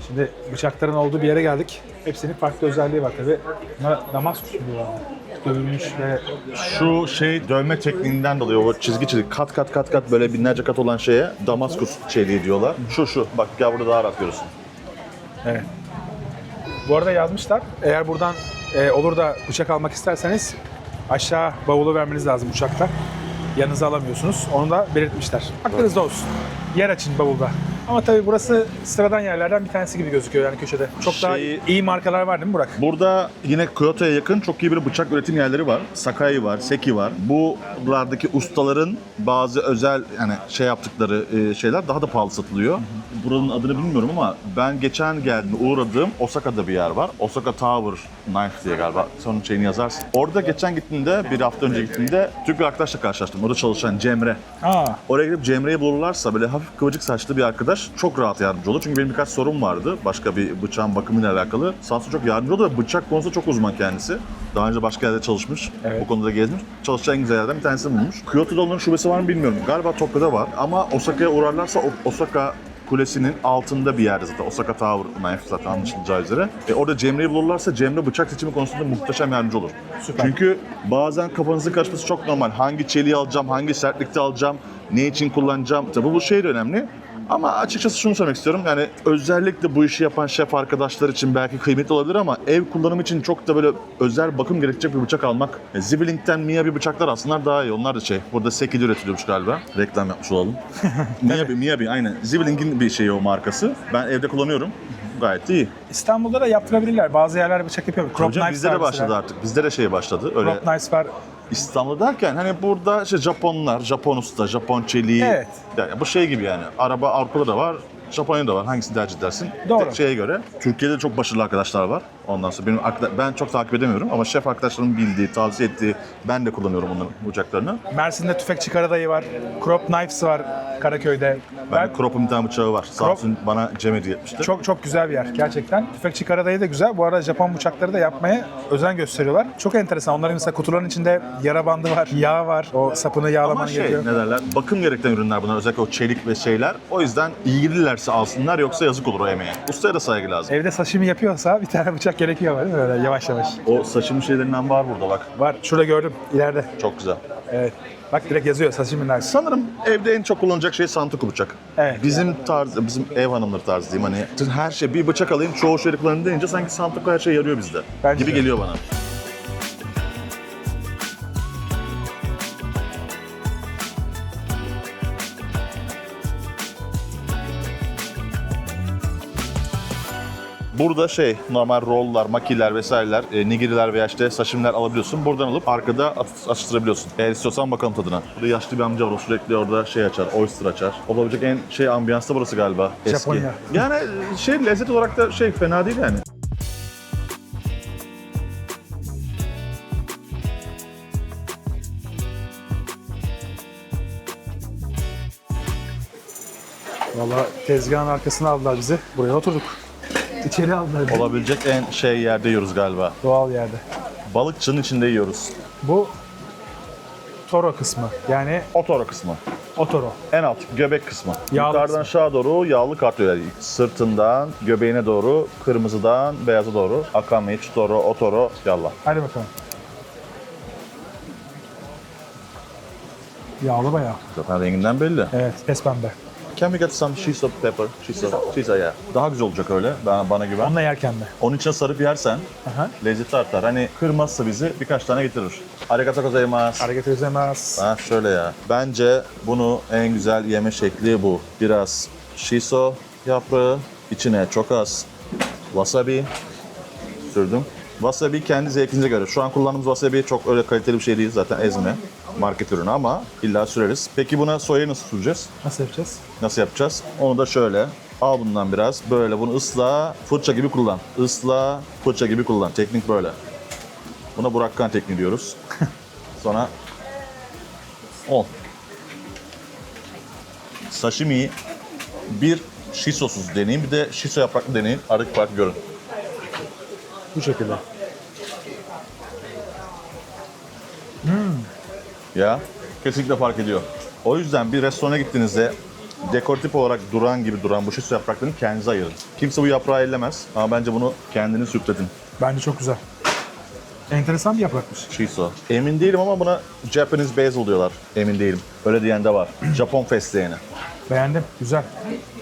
Şimdi bıçakların olduğu bir yere geldik. Hepsinin farklı özelliği var tabii. Buna Damaskus mu diyorlar? Dövülmüş ve Şu dövme tekniğinden dolayı o çizgi kat böyle binlerce kat olan şeye Damaskus çeliği diyorlar. Şu bak gel burada daha rahat görürsün. evet. Bu arada yazmışlar. Eğer buradan olur da bıçak almak isterseniz aşağı bavulu vermeniz lazım uçakta. Yanınıza alamıyorsunuz. Onu da belirtmişler. Aklınızda olsun. Yer açın bavulda. Ama tabii burası sıradan yerlerden bir tanesi gibi gözüküyor yani köşede. Çok daha iyi markalar var değil mi Burak? Burada yine Kyoto'ya yakın çok iyi bir bıçak üretim yerleri var. Sakai var, Seki var. Buralardaki ustaların bazı özel yaptıkları şeyler daha da pahalı satılıyor. Buranın adını bilmiyorum ama ben geçen geldiğimde uğradığım Osaka'da bir yer var. Osaka Tower Knife diye galiba. Sonun şeyini yazarsın. Orada geçen gittiğimde, bir hafta önce gittiğimde Türk bir arkadaşla karşılaştım. Orada çalışan Cemre. Oraya gidip Cemre'yi bulurlarsa böyle hafif kıvırcık saçlı bir arkadaş çok rahat yardımcı olur. Çünkü benim birkaç sorum vardı. Başka bir bıçağın bakımıyla alakalı. Sağ olsun çok yardımcı oldu ve bıçak konusunda çok uzman kendisi. Daha önce başka yerde çalışmış. Evet. Bu konuda gezmiş. Çalışacağı en güzel yerden bir tanesini bulmuş. Kyoto'da onların şubesi var mı bilmiyorum. Galiba Tokyo'da var. Ama Osaka'ya uğrarlarsa Osaka Kulesi'nin altında bir yerde zaten. Osaka Tower Knife zaten anlaşılacağı üzere. Orada Cemre'yi bulurlarsa Cemre bıçak seçimi konusunda muhteşem yardımcı olur. Süper. Çünkü bazen kafanızın karışması çok normal. Hangi çeliği alacağım, hangi sertlikte alacağım, ne için kullanacağım. Tabii bu şey de önemli. Ama açıkçası şunu söylemek istiyorum. Yani özellikle bu işi yapan şef arkadaşlar için belki kıymetli olabilir ama ev kullanımı için çok da böyle özel bakım gerekecek bir bıçak almak. Zwilling'den Miyabi bıçaklar aslında daha iyi. Onlar da burada Seki'de üretiliyormuş galiba. Reklam yapmış olalım. Miyabi aynen. Zwilling'in bir şeyi o markası. Ben evde kullanıyorum. Gayet iyi. İstanbul'da da yaptırabilirler. Bazı yerler bıçak yapıyor. Crop Hocam knives bizde de var başladı mesela. artık. Bizde de başladı. Öyle Crop knives var. İstanbul'da derken hani burada Japonlar, Japon usta, Japon çeliği. Evet. Yani bu şey gibi yani. Araba Avrupa'da da var. Japonya'da da var. Hangisini tercih edersin? Doğru. Tek şeye göre. Türkiye'de de çok başarılı arkadaşlar var. Ondan sonra ben çok takip edemiyorum ama şef arkadaşlarımın bildiği, tavsiye ettiği, ben de kullanıyorum onların bıçaklarını. Mersin'de Tüfekçi Karadayı var. Crop knives var Karaköy'de. Ben Crop'un bir tane bıçağı var. Sağ olsun bana Cem hediye etmişti. Çok çok güzel bir yer gerçekten. Tüfekçi Karadayı da güzel. Bu arada Japon bıçakları da yapmaya özen gösteriyorlar. Çok enteresan. Onların mesela kutuların içinde yara bandı var, yağ var. O sapını Ama yağlaman gerekiyor. ne derler? Bakım gerektiren ürünler bunlar. Özellikle o çelik ve şeyler. O yüzden ilgililerse alsınlar yoksa yazık olur o emeğe. Ustaya da saygı lazım. Evde sashimi yapıyorsa bir tane bıçak gerekiyor değil mi? Böyle yavaş yavaş. O saçım şeylerinden var burada bak. Var. Şurada gördüm. İleride. Çok güzel. Evet. Bak direkt yazıyor sashimi knives. Sanırım evde en çok kullanılacak şey santoku bıçak. Evet. Bizim ev hanımları tarzı diyeyim hani her şey bir bıçak alayım çoğu şeyi kullanayım deyince sanki santoku her şey yarıyor bizde. Bence gibi de. geliyor bana. Burada normal rolllar, makiler vesaireler, nigiriler veya sashimiler alabiliyorsun. Buradan alıp arkada atıştırabiliyorsun. Eğer istiyorsan bakalım tadına. Burada yaşlı bir amca var, o sürekli orada açar, oyster açar. Olabilecek en ambiyansta burası galiba. Eski. Japonya. Yani lezzet olarak da fena değil yani. Valla tezgahın arkasına aldılar bizi. Buraya oturduk. İçeri aldılar bizi. Olabilecek en yerde yiyoruz galiba. Doğal yerde. Balıkçının içinde yiyoruz. Bu Toro kısmı. Yani Otoro kısmı. Otoro. En alt göbek kısmı. Yağlı Yukarıdan kısmı. aşağı doğru yağlı katlıyor. Yani sırtından göbeğine doğru, kırmızıdan beyaza doğru. Akame, Chitoro, Otoro, yallah. Hadi bakalım. Yağlı bayağı. Zaten renginden belli. Evet, pes pembe. Can we get some shiso pepper? Shiso ya. Daha güzel olacak öyle. Bana güven. Onunla yerken de. Onun içine sarıp yersen Aha. lezzeti artar. Hani kırmazsa bizi birkaç tane getirir. Arigatou gozaimasu. Arigatou gozaimasu. Ha şöyle ya. Bence bunu en güzel yeme şekli bu. Biraz shiso yaprağı, içine çok az wasabi sürdüm. Wasabi kendi zevkinize göre. Şu an kullandığımız wasabi çok öyle kaliteli bir şey değil zaten ezme. Market ürünü ama illa süreriz. Peki buna soyayı nasıl süreceğiz? Nasıl yapacağız? Nasıl yapacağız? Onu da şöyle. Al bundan biraz. Böyle bunu ısla, fırça gibi kullan. Isla, fırça gibi kullan. Teknik böyle. Buna Burakkan tekniği diyoruz. Sonra 10. Sashimi'yi bir shishosuz deneyin, bir de shiso yapraklı deneyin. Aradaki farkı görün. Bu şekilde. Ya kesinlikle fark ediyor. O yüzden bir restorana gittiğinizde dekoratif olarak duran bu shiso yapraklarını kendinize ayırın. Kimse bu yaprağı ellemez ama bence bunu kendiniz hükredin. Bence çok güzel. Enteresan bir yaprakmış. Shiso. Emin değilim ama buna Japanese basil diyorlar. Emin değilim. Öyle diyen de var. Japon fesleğeni. Beğendim. Güzel.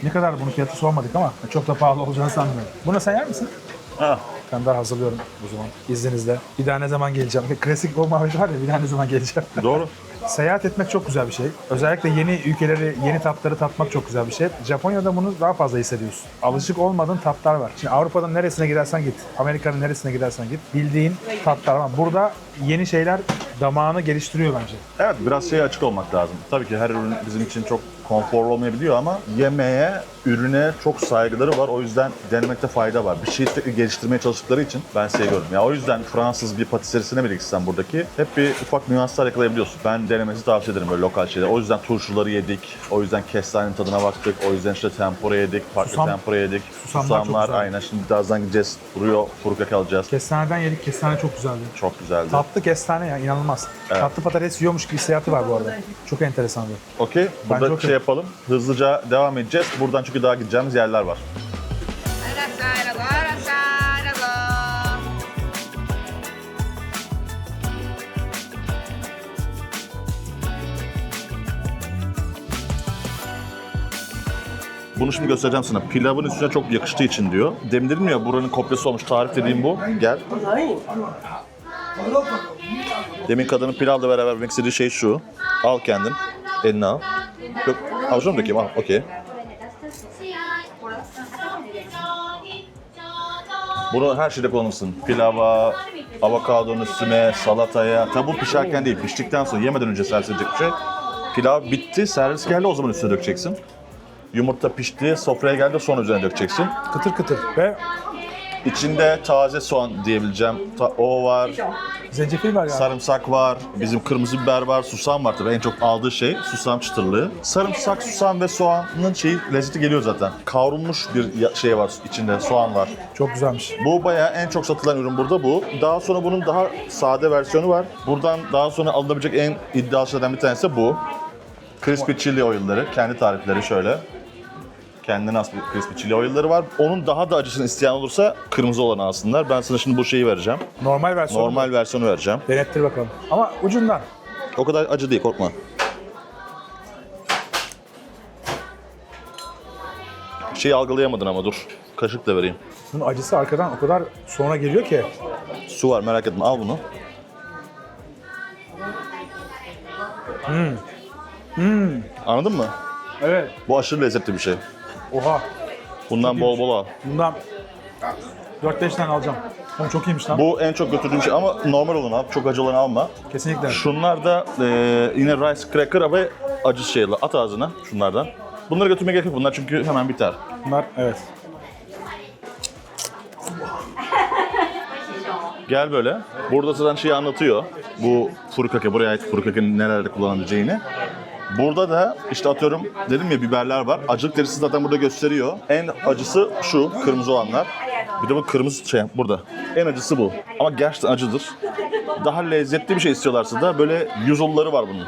Ne kadar bunun fiyatı sormadık ama çok da pahalı olacağını sanmıyorum. Bunu sen yer misin? Ha. Ben daha hazırlıyorum o zaman izninizle. Bir daha ne zaman geleceğim? Klasik o muhabbet var ya, bir daha ne zaman geleceğim? Doğru. Seyahat etmek çok güzel bir şey. Özellikle yeni ülkeleri, yeni tatları tatmak çok güzel bir şey. Japonya'da bunu daha fazla hissediyorsun. Alışık olmadığın tatlar var. Şimdi Avrupa'nın neresine gidersen git, Amerika'nın neresine gidersen git, bildiğin tatlar var. Burada yeni şeyler damağını geliştiriyor bence. Evet, biraz açık olmak lazım. Tabii ki her ürün bizim için çok konforlu olmayabiliyor ama yemeğe, ürüne çok saygıları var. O yüzden denemekte fayda var. Bir şeyi geliştirmeye çalıştıkları için ben seviyorum. Ya o yüzden Fransız bir patiserisine bile gitsen buradaki hep bir ufak nüanslar yakalayabiliyorsun. Ben denemesi tavsiye ederim böyle lokal şeyler. O yüzden turşuları yedik. O yüzden kestanenin tadına baktık. O yüzden tempura yedik. Farklı tempura yedik. Susamlar çok güzel. Aynen. Şimdi birazdan gideceğiz. Furuk alacağız. Kestaneden yedik, kestane çok güzeldi. Çok güzeldi. Tatlı kestane ya, inanılmaz. Evet. Tatlı patates yiyormuş gibi hissiyatı var bu arada. Çok enteresandı. Okey. Burada Bence okey. yapalım. Hızlıca devam edeceğiz. Buradan çünkü daha gideceğimiz yerler var. Bunu şimdi göstereceğim sana. Pilavın üstüne çok yakıştığı için diyor. Demin dedim ya buranın kopyası olmuş. Tarif dediğim bu. Gel. Demin kadının pilavla beraber vermek istediği şey şu. Al kendin. Eline al. Yok, avucuna mı dökeyim? Al, okey. Bunu her şeyde kullanırsın. Pilava, avokadonun üstüne, salataya. Tabi bu pişerken değil, piştikten sonra yemeden önce servis edecek bir şey. Pilav bitti, servis geldi, o zaman üstüne dökeceksin. Yumurta pişti, sofraya geldi, sonra üzerine dökeceksin. Kıtır kıtır ve İçinde taze soğan diyebileceğim. O var, zencefil var ya. sarımsak var, bizim kırmızı biber var, susam var tabii. En çok aldığı şey susam çıtırlığı. Sarımsak, susam ve soğanın lezzeti geliyor zaten. Kavrulmuş bir şey var içinde, soğan var. Çok güzelmiş. Bu bayağı en çok satılan ürün burada bu. Daha sonra bunun daha sade versiyonu var. Buradan daha sonra alınabilecek en iddialı şeylerden bir tanesi bu. Crispy chili oil'ları, kendi tarifleri şöyle. Kendine has bir crispy chili oil'ları var. Onun daha da acısını isteyen olursa kırmızı olanı alsınlar. Ben sana şimdi bu şeyi vereceğim. Normal versiyonu. Normal versiyonu vereceğim. Denettir bakalım. Ama ucundan. O kadar acı değil, korkma. Şeyi algılayamadın ama dur. Kaşıkla vereyim. Bunun acısı arkadan o kadar sonra geliyor ki. Su var, merak etme, al bunu. Anladın mı? Evet. Bu aşırı lezzetli bir şey. Oha. Bundan bol bol al. Bundan 4-5 tane alacağım. Oğlum çok iyiymiş lan. Bu en çok götürdüğüm şey ama normal olanı al, çok acı olanı alma. Kesinlikle. Şunlar da yine rice cracker ve acı şeyler. At ağzına şunlardan. Bunları götürmeye gerek yok, bunlar çünkü hemen biter. Bunlar evet. Gel böyle. Burada zaten şeyi anlatıyor. Bu furikake, buraya ait furikakenin nelerde kullanabileceğini. Burada da işte atıyorum dedim ya biberler var. Acılık derecesi zaten burada gösteriyor. En acısı şu kırmızı olanlar. Bir de bu kırmızı şey burada. En acısı bu. Ama gerçekten acıdır. Daha lezzetli bir şey istiyorlarsa da böyle yuzulları var bunun.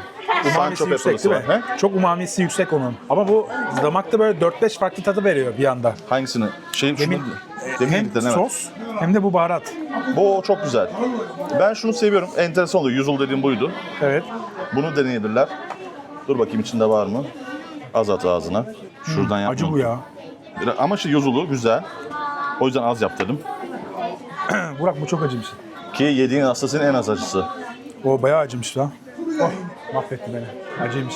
Umamisi Sancho yüksek pepper'lısı değil mi? var. He? Çok umamisi yüksek onun. Ama bu damakta böyle 4-5 farklı tadı veriyor bir anda. Hangisini? Demin Hem yediklerini, evet. sos hem de bu baharat. Bu çok güzel. Ben şunu seviyorum. Enteresan oluyor. Yuzul dediğim buydu. Evet. Bunu deneyebilirler. Dur bakayım içinde var mı? Az at ağzına. Şuradan yapma. Acı bu ya. Ama şey yuzulu güzel. O yüzden az yaptırdım. Burak bu çok acıymış. Ki yediğin hastasının en az acısı. O bayağı acımış lan. Oh mahvetti beni. Acıymış.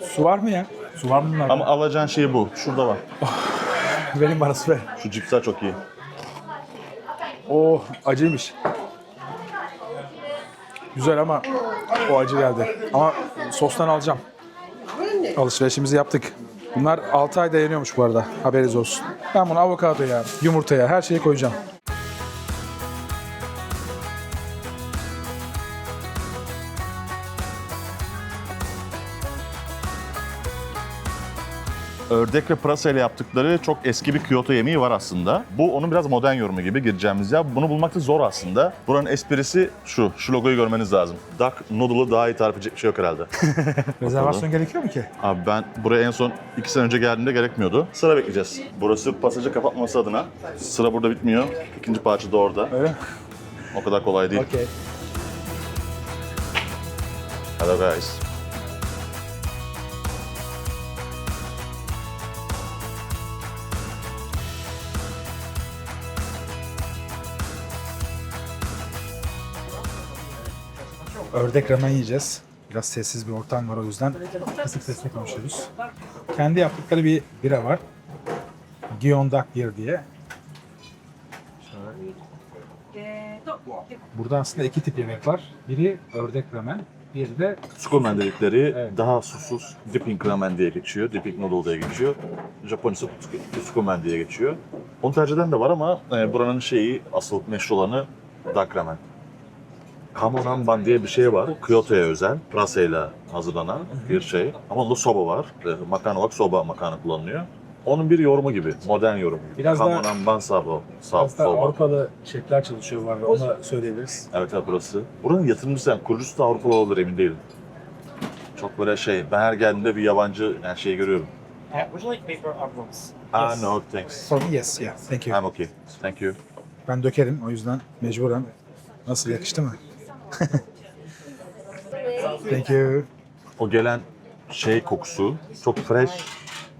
Su var mı ya? Su var mı bunlarda? Ama alacağın şey bu. Şurada var. Verin bana su ver. Şu cipsler çok iyi. Oh acıymış. Güzel ama o acı geldi. Ama sostan alacağım. Alışverişimizi yaptık. Bunlar 6 ay dayanıyormuş bu arada. Haberiniz olsun. Ben bunu avokadoya, yumurtaya, her şeyi koyacağım. Ördek ve pırasa ile yaptıkları çok eski bir Kyoto yemeği var aslında. Bu onun biraz modern yorumu gibi gireceğimiz ya. Bunu bulmakta zor aslında. Buranın esprisi şu. Şu logoyu görmeniz lazım. Duck noodle'ı daha iyi tarif edecek bir şey yok herhalde. Rezervasyon gerekiyor mu ki? Abi ben buraya en son 2 sene önce geldiğimde gerekmiyordu. Sıra bekleyeceğiz. Burası pasajı kapatması adına. Sıra burada bitmiyor. İkinci parça da orada. Öyle. O kadar kolay değil. Okey. Hello guys. Ördek ramen yiyeceğiz. Biraz sessiz bir ortam var o yüzden kısık sesle konuşuyoruz. Kendi yaptıkları bir bira var. Gyeongdak Beer diye. Burada aslında iki tip yemek var. Biri ördek ramen, biri de Tsukumen dedikleri Evet. daha susuz dipping ramen diye geçiyor. Dipping noodle diye geçiyor. Japoncası tsukumen diye geçiyor. Onu tercih eden de var ama buranın şeyi asıl meşhur olanı duck ramen. Kamonanban diye bir şey var. Kyoto'ya özel. Pırasa ile hazırlanan bir şey. Ama onda soba var. Makarna olarak soba makarna kullanılıyor. Onun bir yorumu gibi. Modern yorum. Biraz daha- Kamonanban soba. aslında Avrupalı şefler çalışıyor var ve onu da söyleyebiliriz. Evet burası. Buranın yatırımcısı yani kurucusu da Avrupalı olur emin değilim. Çok böyle şey, ben her geldiğimde bir yabancı yani şey görüyorum. Would you like paper or books? Ah no thanks. For me yes, yeah. Thank you. I'm okay. Thank you. Ben dökerim o yüzden mecburen. Nasıl yakıştı mı? Thank you. O gelen şey kokusu çok fresh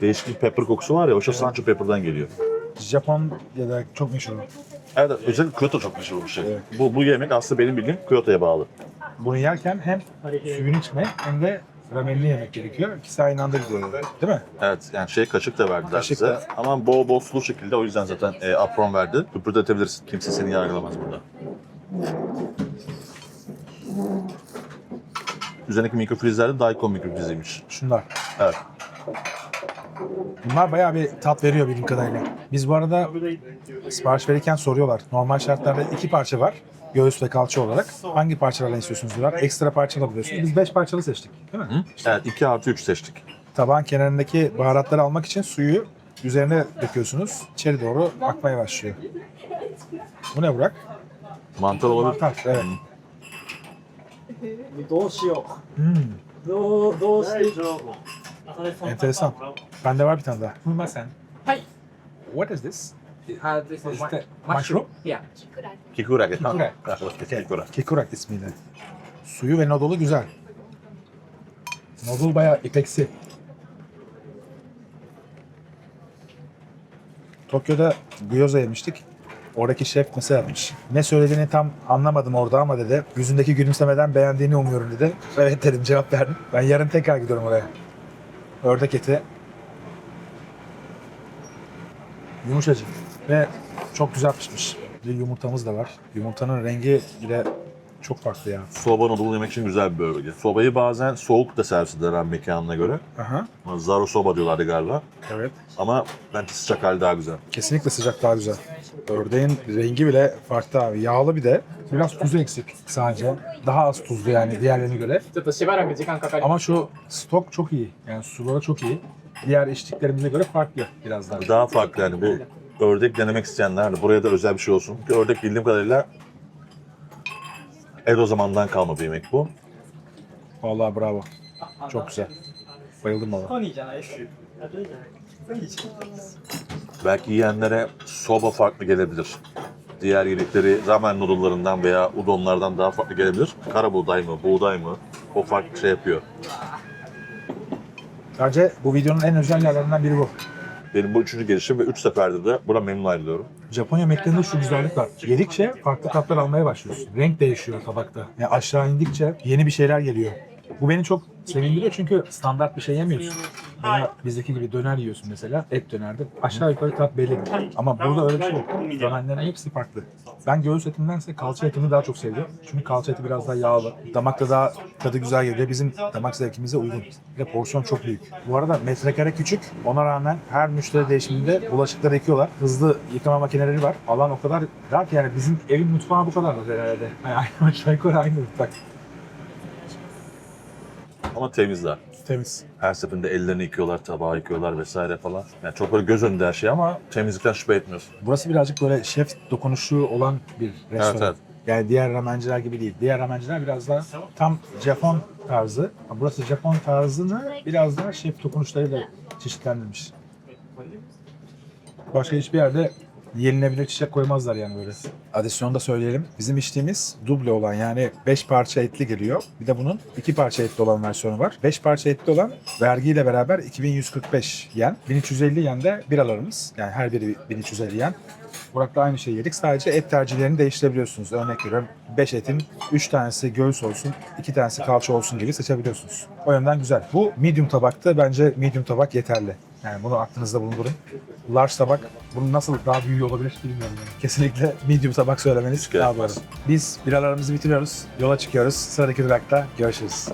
değişik bir pepper kokusu var ya, o Sancho pepper'dan geliyor. Japonya'da çok meşhur. Evet, özellikle Kyoto çok meşhur bir şey. Bu yemek aslında benim bildiğim Kyoto'ya bağlı. Bunu yerken hem suyunu içmek hem de ramenini yemek gerekiyor. İkisi aynı anda gidiyor. Değil mi? Evet, yani kaşık da verdiler Kaşık bize. da. Ama bol bol sulu şekilde, o yüzden zaten apron verdi. Kıpırdatabilirsin. Kimse seni yargılamaz burada. Üzerindeki mikrofrizler de Daikon mikrofriziymiş. Şunlar. Evet. Bunlar bayağı bir tat veriyor bildiğim kadarıyla. Biz bu arada sipariş verirken soruyorlar. Normal şartlarda 2 parça var. Göğüs ve kalça olarak. Hangi parçalarla istiyorsunuz diyorlar. Ekstra parça alabiliyorsunuz. Biz 5 parçalı seçtik. Değil mi? Evet, 2+3 seçtik. Tabağın kenarındaki baharatları almak için suyu üzerine döküyorsunuz. İçeri doğru akmaya başlıyor. Bu ne Burak? Mantar olabilir. Mantar. Evet. どうしよ Hmm, う。どうして。 enteresan. Bende var bir tane daha. Bulma sen. Hi. What is this? This is Is that mushroom. mushroom? Yeah. Kikurak. Kikurak. Kikurak. Kikurak ismiyle. Suyu ve nodulu güzel. Nodul bayağı ipeksi. Tokyo'da gyoza yemiştik. Oradaki şef mesela yapmış. Ne söylediğini tam anlamadım orada ama dedi. Yüzündeki gülümsemeden beğendiğini umuyorum dedi. Evet dedim, cevap verdim. Ben yarın tekrar gidiyorum oraya. Ördek eti. Yumuşacık ve çok güzel pişmiş. Bir yumurtamız da var. Yumurtanın rengi bile çok farklı ya. Soba noodle yemek için güzel bir bölge. Sobayı bazen soğuk da servis ederler mekanına göre. Aha. Zaro soba diyorlardı galiba. Evet. Ama bence sıcak hali daha güzel. Kesinlikle sıcak daha güzel. Ördeğin rengi bile farklı abi. Yağlı bir de. Biraz tuzu eksik sadece. Daha az tuzlu yani diğerlerine göre. ちょっとしばらく時間かかります。 Ama şu stok çok iyi. Yani suları çok iyi. Diğer içtiklerimize göre farklı biraz daha. Daha farklı yani, bu ördek denemek isteyenler de buraya da özel bir şey olsun. Çünkü ördek bildiğim kadarıyla Edo zamandan kalma bir yemek bu. Vallahi bravo. Çok güzel. Bayıldım valla. トニーじゃないです。 Belki yiyenlere soba farklı gelebilir. Diğer yedikleri ramen noodle'larından veya udonlardan daha farklı gelebilir. Kara buğday mı, buğday mı? O farklı şey yapıyor. Bence bu videonun en özel yerlerinden biri bu. Benim bu 3. gelişim ve 3 seferde de buna memnun ayrılıyorum. Japon yemeklerinde şu güzellik var. Yedikçe farklı tatlar almaya başlıyorsun. Renk değişiyor tabakta. Yani aşağı indikçe yeni bir şeyler geliyor. Bu beni çok sevindiriyor çünkü standart bir şey yemiyorsun. Veya bizdeki gibi döner yiyorsun mesela, et dönerde. Aşağı yukarı tat belli. Ama burada öyle bir şey yok. Ramenlerin hepsi farklı. Ben göğüs etindense kalça etini daha çok seviyorum. Çünkü kalça eti biraz daha yağlı. Damakta daha tadı güzel geliyor. Bizim damak zevkimize uygun. Ve porsiyon çok büyük. Bu arada metrekare küçük. Ona rağmen her müşteri değişiminde bulaşıkları yıkıyorlar. Hızlı yıkama makineleri var. Alan o kadar dar ki yani bizim evin mutfağı bu kadar herhalde. Yani aşağı yukarı aynı mutfak. Ama temizler. Temiz. Her seferinde ellerini yıkıyorlar, tabağı yıkıyorlar vesaire falan. Yani çok böyle göz önünde her şey ama temizlikten şüphe etmiyorsun. Burası birazcık böyle şef dokunuşu olan bir restoran. Evet, evet. Yani diğer ramenciler gibi değil. Diğer ramenciler biraz daha tam Japon tarzı. Ama burası Japon tarzını biraz daha şef dokunuşlarıyla çeşitlendirmiş. Başka hiçbir yerde yenilebilir çiçek koymazlar yani böyle. Adisyonu da söyleyelim. Bizim içtiğimiz duble olan yani 5 parça etli geliyor. Bir de bunun 2 parça etli olan versiyonu var. 5 parça etli olan vergiyle beraber 2145 yen. 1350 yen de biralarımız. Yani her biri 1350 yen. Burak'la aynı şeyi yedik. Sadece et tercihlerini değiştirebiliyorsunuz. Örnek veriyorum 5 etin 3 tanesi göğüs olsun, 2 tanesi kalça olsun gibi seçebiliyorsunuz. O yönden güzel. Bu medium tabakta bence medium tabak yeterli. Yani bunu aklınızda bulundurun. Large tabak, bunun nasıl daha büyüğü olabilir bilmiyorum. Yani. Kesinlikle medium tabak söylemeniz daha doğru. Biz biralarımızı bitiriyoruz, yola çıkıyoruz. Sıradaki durakta görüşürüz.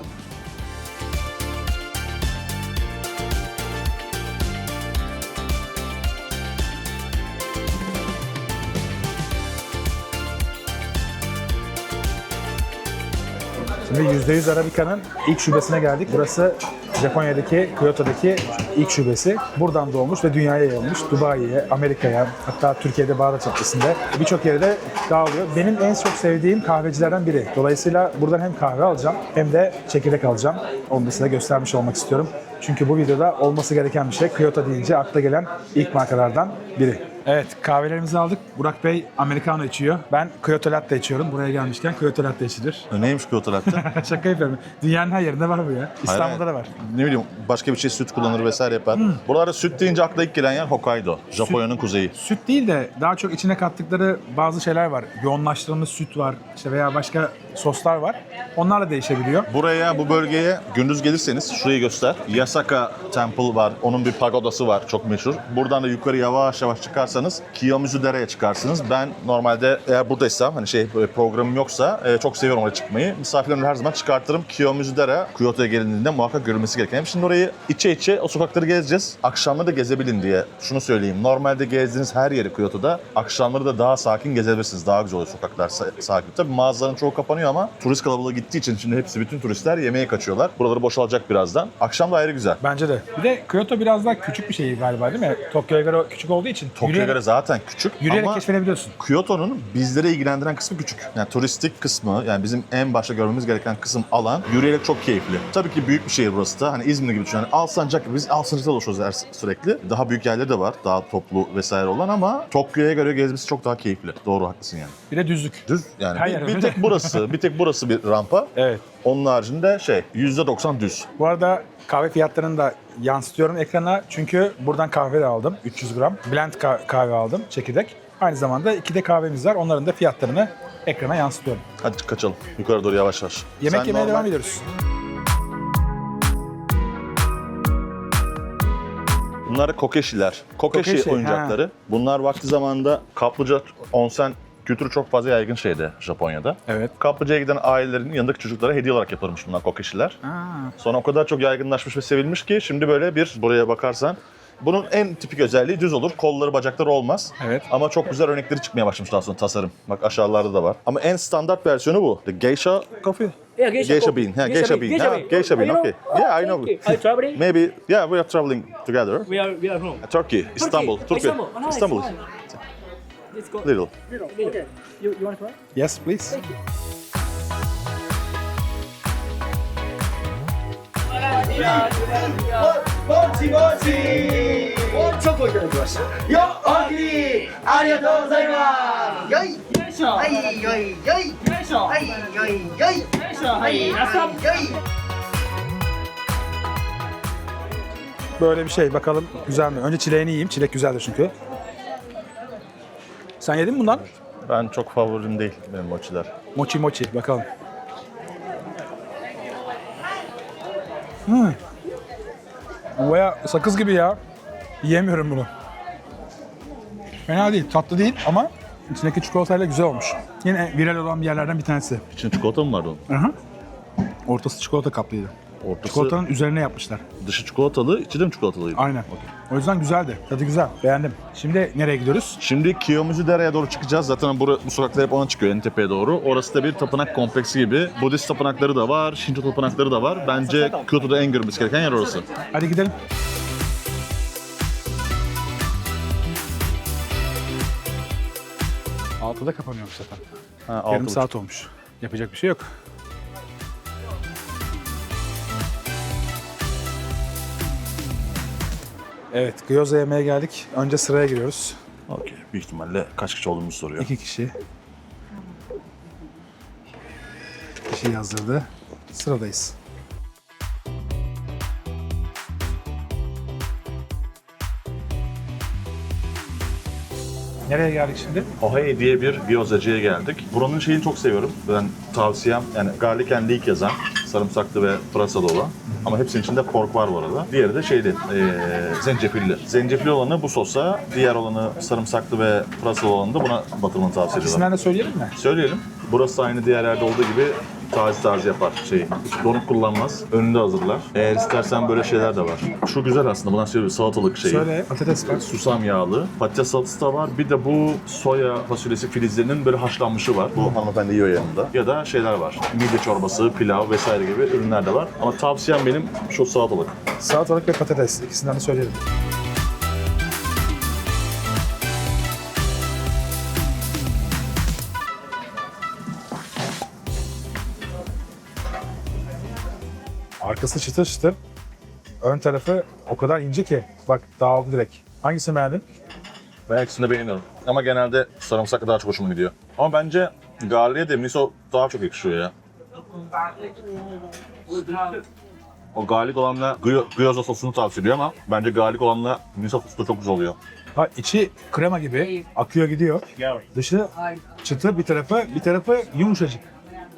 Şimdi %100 Arabica'nın ilk şubesine geldik. Burası Japonya'daki, Kyoto'daki ilk şubesi. Buradan doğmuş ve dünyaya yayılmış. Dubai'ye, Amerika'ya, hatta Türkiye'de Bağdat Caddesi'nde birçok yere de dağılıyor. Benim en çok sevdiğim kahvecilerden biri. Dolayısıyla buradan hem kahve alacağım hem de çekirdek alacağım. Onu da size göstermiş olmak istiyorum. Çünkü bu videoda olması gereken bir şey. Kyoto deyince akla gelen ilk markalardan biri. Evet, kahvelerimizi aldık. Burak Bey Americano içiyor. Ben Kyoto Latte içiyorum. Buraya gelmişken Kyoto Latte içilir. Neymiş Kyoto Latte? Şaka yapıyorum. Dünyanın her yerinde var bu ya. İstanbul'da da var. Ne bileyim başka bir şey süt kullanır vesaire yapar. Buralarda süt deyince akla ilk gelen yer Hokkaido. Japonya'nın kuzeyi. Süt değil de daha çok içine kattıkları bazı şeyler var. Yoğunlaştırılmış süt var işte veya başka soslar var. Onlar da değişebiliyor. Buraya, bu bölgeye gündüz gelirseniz şurayı göster. Yasaka Temple var. Onun bir pagodası var çok meşhur. Buradan da yukarı yavaş yavaş çıkarsanız Kiyomizu Dere'ye çıkarsınız. Ben normalde eğer buradaysam hani böyle programım yoksa çok seviyorum oraya çıkmayı. Misafirlerimi her zaman çıkartırım. Kiyomizu Dere Kyoto'ya gelindiğinde muhakkak görülmesi gereken. Şimdi orayı içe o sokakları gezeceğiz. Akşamları da gezebilin diye şunu söyleyeyim. Normalde gezdiğiniz her yeri Kyoto'da akşamları da daha sakin gezebilirsiniz. Daha güzel oluyor sokaklar sakin. Tabii mağazaların çoğu kapanıyor ama turist kalabalığı gittiği için şimdi bütün turistler yemeğe kaçıyorlar. Buraları boşalacak birazdan. Akşam da ayrı güzel. Bence de. Bir de Kyoto biraz daha küçük bir şehir galiba değil mi? Tokyo'ya göre küçük olduğu için. Tokyo'ya göre zaten küçük yürüyerek ama keşfedebiliyorsun. Kyoto'nun bizlere ilgilendiren kısmı küçük. Yani turistik kısmı, yani bizim en başta görmemiz gereken kısım alan yürüyerek çok keyifli. Tabii ki büyük bir şehir burası da. Hani İzmir gibi düşün. Yani Alsancak gibi biz Alsancak'ta dolaşıyoruz sürekli. Daha büyük yerleri de var. Daha toplu vesaire olan ama Tokyo'ya göre gezmesi çok daha keyifli. Doğru, haklısın yani. Bir de düzlük. Düz yani. Her yer Bir öyle. tek burası bir rampa. Evet. Onun haricinde %90 düz. Bu arada kahve fiyatlarını da yansıtıyorum ekrana. Çünkü buradan kahve de aldım. 300 gram. Blend kahve aldım. Çekirdek. Aynı zamanda 2 de kahvemiz var. Onların da fiyatlarını ekrana yansıtıyorum. Hadi kaçalım. Yukarı doğru yavaş yavaş. Yemek Sen yemeye normal- devam ediyoruz. Bunlar kokeşiler. Kokeşi Kokeşi, oyuncakları. Bunlar vakti zamanında kaplıca onsen kültürü çok fazla yaygın şeydi Japonya'da. Evet. Kaplıcaya giden ailelerin yanındaki çocuklara hediye olarak yapılmış bunlar kokeşiler. Sonra o kadar çok yaygınlaşmış ve sevilmiş ki şimdi böyle buraya bakarsan bunun en tipik özelliği düz olur. Kolları, bacakları olmaz. Evet. Ama çok güzel örnekleri çıkmaya başlamış daha sonra tasarım. Bak aşağılarda da var. Ama en standart versiyonu bu. The Geisha Coffee. Yeah, Geisha bean. Yeah, geisha bean. Geisha bean. Okay. Yeah, I know. Are you traveling? Maybe. Yeah, we are traveling together. We are home. Turkey, Istanbul, Turkey. Istanbul. Oh, nice, Istanbul. nice. Let's go. Little. Okay. You want to try? Yes, please. 모치 모치 초코 이따다키마시타よおきにありがとうございますよいよいしょ。はいよいよいよいしょ。はいよいよいよいしょ。はい、ラスト。よいBöyle bir şey. Bakalım güzel mi? Önce çileğini yiyeyim. Çilek güzeldir çünkü. Sen yedin mi bundan? Ben çok favorim değil benim mochiler. Mochi mochi. Bakalım. Baya sakız gibi ya. Yiyemiyorum bunu. Fena değil. Tatlı değil ama içindeki çikolatayla güzel olmuş. Yine viral olan bir yerlerden bir tanesi. İçinde çikolata mı vardı onun? Aha. Ortası çikolata kaplıydı. Ortası Çikolatanın üzerine yapmışlar. dışı çikolatalı, içi de mi çikolatalıydı? Aynen. O yüzden güzeldi. Tadı güzel. Beğendim. Şimdi nereye gidiyoruz? Şimdi Kiyomizu Dere'ye doğru çıkacağız. Zaten bu sokaklar hep ona çıkıyor en tepeye doğru. Orası da bir tapınak kompleksi gibi. Budist tapınakları da var, Shinto tapınakları da var. Bence Kyoto'da en görülmesi gereken yer orası. Hadi gidelim. Altıda kapanıyormuş zaten. Ha, Yarım saat olmuş. Yapacak bir şey yok. Evet, gyoza yemeye geldik. Önce sıraya giriyoruz. Okey. Büyük ihtimalle kaç kişi olduğumuzu soruyor. 2 kişi. Kişi yazdırdı. Sıradayız. Nereye geldik şimdi? Ohei diye bir gyozacıya geldik. Buranın şeyini çok seviyorum. Ben tavsiyem yani garlic and leek yazan, sarımsaklı ve pırasalı olan. Ama hepsinin içinde pork var bu arada. Diğeri de zencefilli. Zencefilli olanı bu sosa, diğer olanı sarımsaklı ve pırasalı olanı da buna batırmanı tavsiye ediyorum. İkisinden de söyleyelim mi? Söyleyelim. Burası aynı diğer yerde olduğu gibi taze yapar hiç donuk kullanmaz. Önünde hazırlar. Eğer istersen böyle şeyler de var. Şu güzel aslında. Bundan söyleyeyim salatalık şeyi. Söyle, patates var. Susam yağlı. Patates salatası da var. Bir de bu soya fasulyesi filizlerinin böyle haşlanmışı var. Bu hanımefendi yiyor yanında. Ya da şeyler var. Midye çorbası, pilav vesaire gibi ürünler de var. Ama tavsiyem benim şu salatalık. Salatalık ve patates. İkisinden de söyleyelim. Arkası çıtır çıtır. Ön tarafı o kadar ince ki. Bak dağıldı direkt. Hangisini beğendin? Ben ikisini de beğeniyorum. Ama genelde sarımsaklı daha çok hoşuma gidiyor. Ama bence garliye de miso daha çok yakışıyor ya. O garlic olanla gyoza sosunu tavsiye ediyor ama bence garlic olanla miso sosu da çok güzel oluyor. Ha, içi krema gibi akıyor gidiyor. Dışı çıtır, bir tarafı yumuşacık.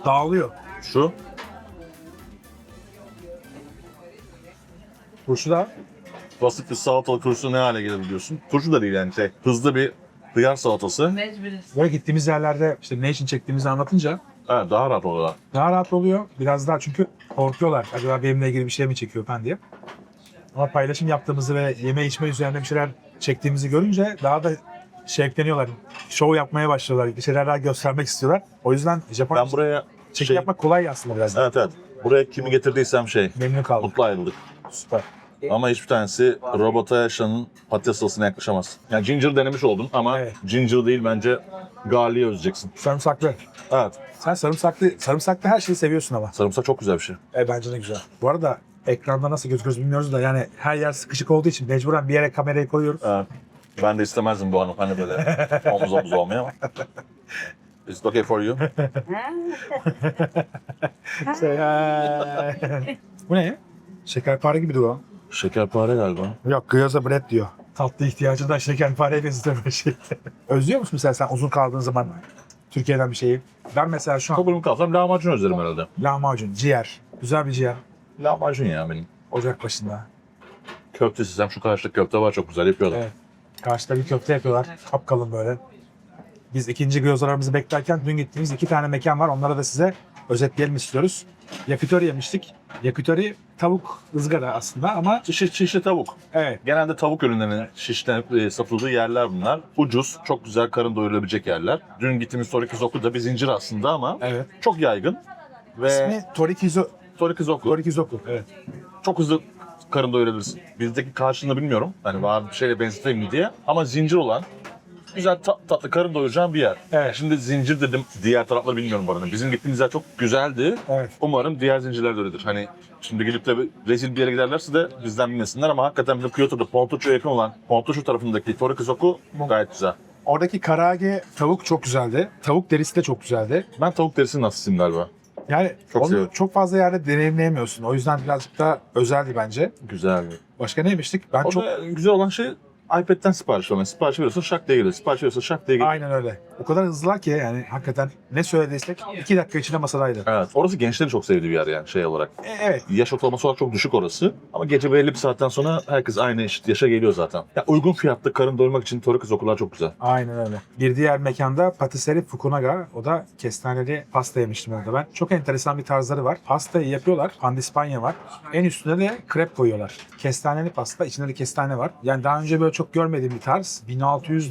Dağılıyor. Şu Turşu da basit bir salatalık turşusu ne hale gelir biliyorsun. Turşu da değil yani hızlı bir hıyar salatası. böyle gittiğimiz yerlerde işte ne için çektiğimizi anlatınca Evet, daha rahat oluyor. daha rahat oluyor. Biraz daha çünkü korkuyorlar. Acaba benimle ilgili bir şey mi çekiyor falan diye. Ama paylaşım yaptığımızı ve yeme içme üzerine bir şeyler çektiğimizi görünce daha da şevkleniyorlar. Şov yapmaya başlıyorlar. Bir şeyler daha göstermek istiyorlar. O yüzden Japon Ben buraya çekim yapmak kolay aslında biraz. da. Evet. Buraya kimi getirdiysem Memnun kaldım. mutlu ayrıldık. Süper. Ama hiçbir tanesi Robota Yaşan'ın patates sosuna yaklaşamaz. Yani ginger denemiş oldum ama Evet. ginger değil bence garliği özleyeceksin. Sarımsaklı. Evet. Sen sarımsaklı her şeyi seviyorsun ama. Sarımsak çok güzel bir şey. Bence de güzel. Bu arada ekranda nasıl gözüküyoruz bilmiyoruz da yani her yer sıkışık olduğu için mecburen bir yere kamerayı koyuyoruz. Evet. Ben de istemezdim bu hani böyle omuz omuz olmayı ama. Is it okay for you? Bu ne? Şekerpare gibi duruyor. Şekerpare galiba. Yok, gyoza bread diyor. Tatlı ihtiyacından şekerpareye benzeten şey. Özlüyor musun mesela sen uzun kaldığın zaman Türkiye'den bir şeyi? Ben mesela şu an Çok uzun kalsam lahmacun özlerim herhalde. lahmacun, ciğer. Güzel bir ciğer. Lahmacun ya benim. Ocak başında. Köfte sistem şu karşılık köfte var çok güzel yapıyorlar. Evet. Karşıda bir köfte yapıyorlar. Kapkalın böyle. Biz ikinci gyozalarımızı beklerken dün gittiğimiz 2 tane mekan var. Onlara da size özetleyelim istiyoruz. Yakitori yemiştik. Yakitori tavuk ızgara aslında ama Şişli tavuk. evet. Genelde tavuk ürünlerinin şişlenip satıldığı yerler bunlar. Ucuz, çok güzel karın doyurulabilecek yerler. Dün gittiğimiz Torikizoku da bir zincir aslında ama Evet. çok yaygın. Ve İsmi Torikizoku Torikizoku. Evet. çok hızlı karın doyurabilirsin. Bizdeki karşılığını bilmiyorum. Hani var bir şeyle benzeteyim mi diye. Ama zincir olan güzel tatlı karın doyuracağın bir yer. Evet. Şimdi zincir dedim. Diğer tarafları bilmiyorum bu arada. Bizim gittiğimiz yer çok güzeldi. Evet. Umarım diğer zincirler de öyledir. Hani şimdi gidip de rezil bir yere giderlerse de bizden bilmesinler ama hakikaten bizim Kyoto'da Pontocho'ya yakın olan Pontocho tarafındaki Torikizoku gayet güzel. Oradaki karaage tavuk çok güzeldi. Tavuk derisi de çok güzeldi. Ben tavuk derisinin hastasıyım galiba. Yani Çok onu seviyorum. çok fazla yerde deneyimleyemiyorsun. O yüzden birazcık daha özeldi bence. Güzel. Başka ne yemiştik? Ben O çok... da güzel olan şey iPad'den sipariş vermek. Sipariş veriyorsun şak diye geliyor. Sipariş veriyorsun şak diye geliyor. Aynen öyle. O kadar hızlılar ki yani hakikaten ne söylediysek 2 dakika içinde masadaydı. Evet. Orası gençlerin çok sevdiği bir yer yani şey olarak. Evet. Yaş ortalaması olarak çok düşük orası. Ama gece belli bir saatten sonra herkes aynı eşit yaşa geliyor zaten. Ya uygun fiyatlı karın doyurmak için Torikizokular çok güzel. Aynen öyle. Bir diğer mekanda Patisserie Fukunaga. O da kestaneli pasta yemiştim orada ben. Çok enteresan bir tarzları var. Pastayı yapıyorlar. Pandispanya var. En üstüne de krep koyuyorlar. Kestaneli pasta. İçinde de kestane var. Yani daha önce böyle çok görmediğim bir tarz.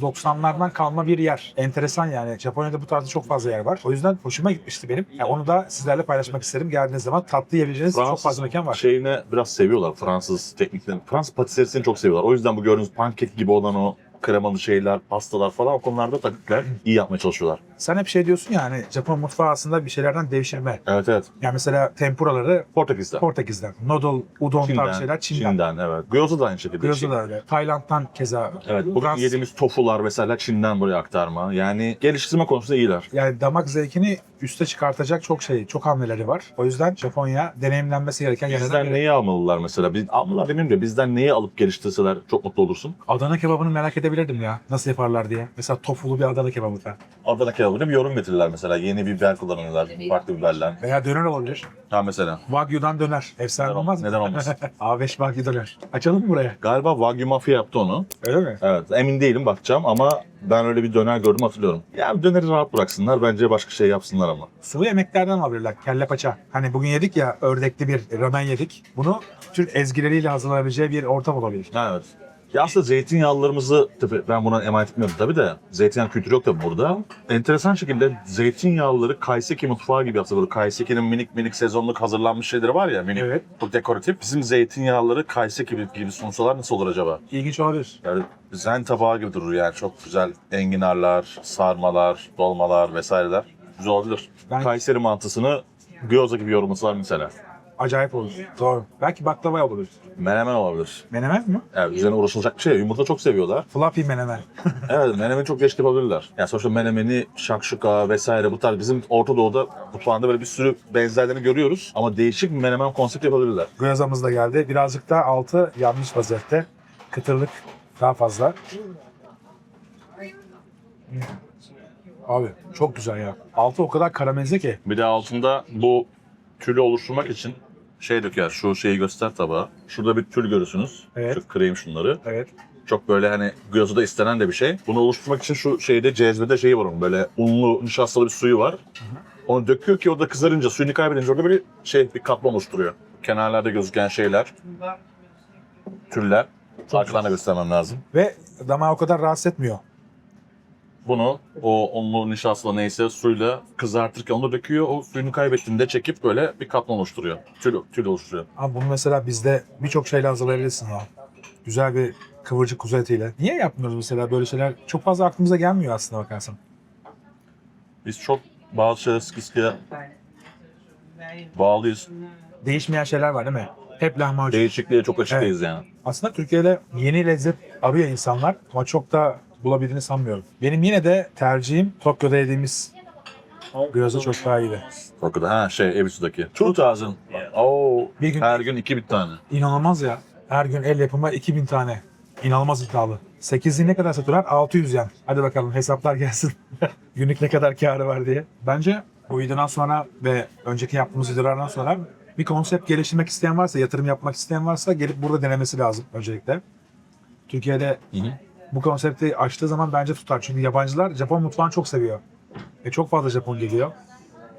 1690'lardan kalma bir yer. Enteresan yani. Japonya'da bu tarzda çok fazla yer var. O yüzden hoşuma gitmişti benim. Yani onu da sizlerle paylaşmak isterim. Geldiğiniz zaman tatlı yiyebileceğiniz çok fazla mekan var. Şeyine biraz seviyorlar Fransız tekniklerini. Fransız patiserisini çok seviyorlar. O yüzden bu gördüğünüz pankek gibi olan o kremalı şeyler, pastalar falan o konularda taktikler iyi yapmaya çalışıyorlar. Sen hep şey diyorsun ya hani Japon mutfağı aslında bir şeylerden devşirme. Evet. Yani mesela tempuraları Portekiz'de. Portekiz'den, noodle, udon tarzı şeyler Çin'den. Evet. Gyoza da aynı şekilde. Gyoza da öyle. Tayland'dan keza. Evet. Bugün Fransız- yediğimiz tofular mesela Çin'den buraya aktarma. Yani geliştirme konusunda iyiler. Yani damak zevkini üste çıkartacak çok hamleleri var. O yüzden Japonya deneyimlenmesi gereken yerlerden Bizden biri. neyi almalılar mesela? Biz almalılar demeyeyim de bizden neyi alıp geliştirseler çok mutlu olursun. Adana kebabını merak edebilirdim ya. Nasıl yaparlar diye. Mesela tofulu bir Adana kebabı da. Adana kebabını bir yorum getirirler mesela. Yeni biber kullanıyorlar. Farklı biberler. Veya döner olabilir. Ha mesela. Wagyu'dan döner. Efsane Neden olmaz mı? neden olmasın? A5 Wagyu döner. Açalım mı buraya? Galiba Wagyu Mafya yaptı onu. Öyle mi? Evet. Emin değilim bakacağım ama ben öyle bir döner gördüm hatırlıyorum. Ya döneri rahat bıraksınlar. Bence başka şey yapsınlar ama. Sıvı yemeklerden alabilirler. Kelle paça. Hani bugün yedik ya ördekli bir ramen yedik. Bunu Türk ezgileriyle hazırlanabileceği bir ortam olabilir. Evet. Ya aslında zeytinyağlılarımızı, tabii ben buna emanet etmiyorum tabii de zeytinyağı kültürü yok tabii burada. Enteresan şekilde zeytinyağlıları kaiseki mutfağı gibi yapsa böyle kaiseki'nin minik sezonluk hazırlanmış şeyleri var ya minik Evet. bu dekoratif. Bizim zeytinyağlıları kaiseki gibi sunsalar nasıl olur acaba? İlginç olabilir. Yani zen tabağı gibi durur yani çok güzel enginarlar, sarmalar, dolmalar vesaireler güzel olabilir. Ben- Kayseri mantısını gyoza gibi yorumlasalar mesela. acayip olur. Doğru. Belki baklava olur. Menemen olabilir. Menemen mi? Evet, üzerine uğraşılacak bir şey. Yumurta çok seviyorlar. Fluffy menemen. Evet, menemeni çok değişik yapabilirler. Yani sonuçta menemeni, şakşuka vesaire bu tarz bizim Orta Doğu'da mutfağında böyle bir sürü benzerlerini görüyoruz. Ama değişik bir menemen konsept yapabilirler. Gyoza'mız da geldi. Birazcık da altı yanmış vaziyette. Kıtırlık daha fazla. Abi çok güzel ya. Altı o kadar karamelize ki. Bir de altında bu tülü oluşturmak için şey döker, şu şeyi göster tabağa. Şurada bir tül görürsünüz. Evet. Şu krem şunları. Evet. Çok böyle hani Gyoza'da istenen de bir şey. Bunu oluşturmak için şu şeyde cezvede şeyi var onun böyle unlu, nişastalı bir suyu var. Onu döküyor ki o da kızarınca, suyunu kaybedince orada böyle bir katman oluşturuyor. Kenarlarda gözüken şeyler, tüller. Arkadan da göstermem lazım. Ve damağı o kadar rahatsız etmiyor. Bunu o unlu, nişastalı neyse suyla kızartırken onu döküyor. O suyunu kaybettiğinde çekip böyle bir katman oluşturuyor. Tül oluşturuyor. Ama bunu mesela bizde birçok şeyle hazırlayabilirsin ya. Güzel bir kıvırcık kuzu etiyle. Niye yapmıyoruz mesela böyle şeyler? Çok fazla aklımıza gelmiyor aslında bakarsan. Biz çok bazı şeyler sıkıya bağlıyız. Değişmeyen şeyler var değil mi? Hep lahmacun. Değişikliğe çok açık değiliz yani. Aslında Türkiye'de yeni lezzet arıyor insanlar ama çok da bulabildiğini sanmıyorum. Benim yine de tercihim Tokyo'da yediğimiz gyoza çok daha iyiydi. Tokyo'da Ebisu'daki. 2000. Oo, Bir gün- her gün 2000 tane. İnanılmaz ya. Her gün el yapımı 2000 tane. İnanılmaz iddialı. 8'liği ne kadar satıyorlar? 600 yen. Hadi bakalım hesaplar gelsin. Günlük ne kadar kârı var diye. Bence bu videodan sonra ve önceki yaptığımız videolardan sonra bir konsept geliştirmek isteyen varsa, yatırım yapmak isteyen varsa gelip burada denemesi lazım öncelikle. Türkiye'de bu konsepti açtığı zaman bence tutar. Çünkü yabancılar Japon mutfağını çok seviyor. Çok fazla Japon geliyor.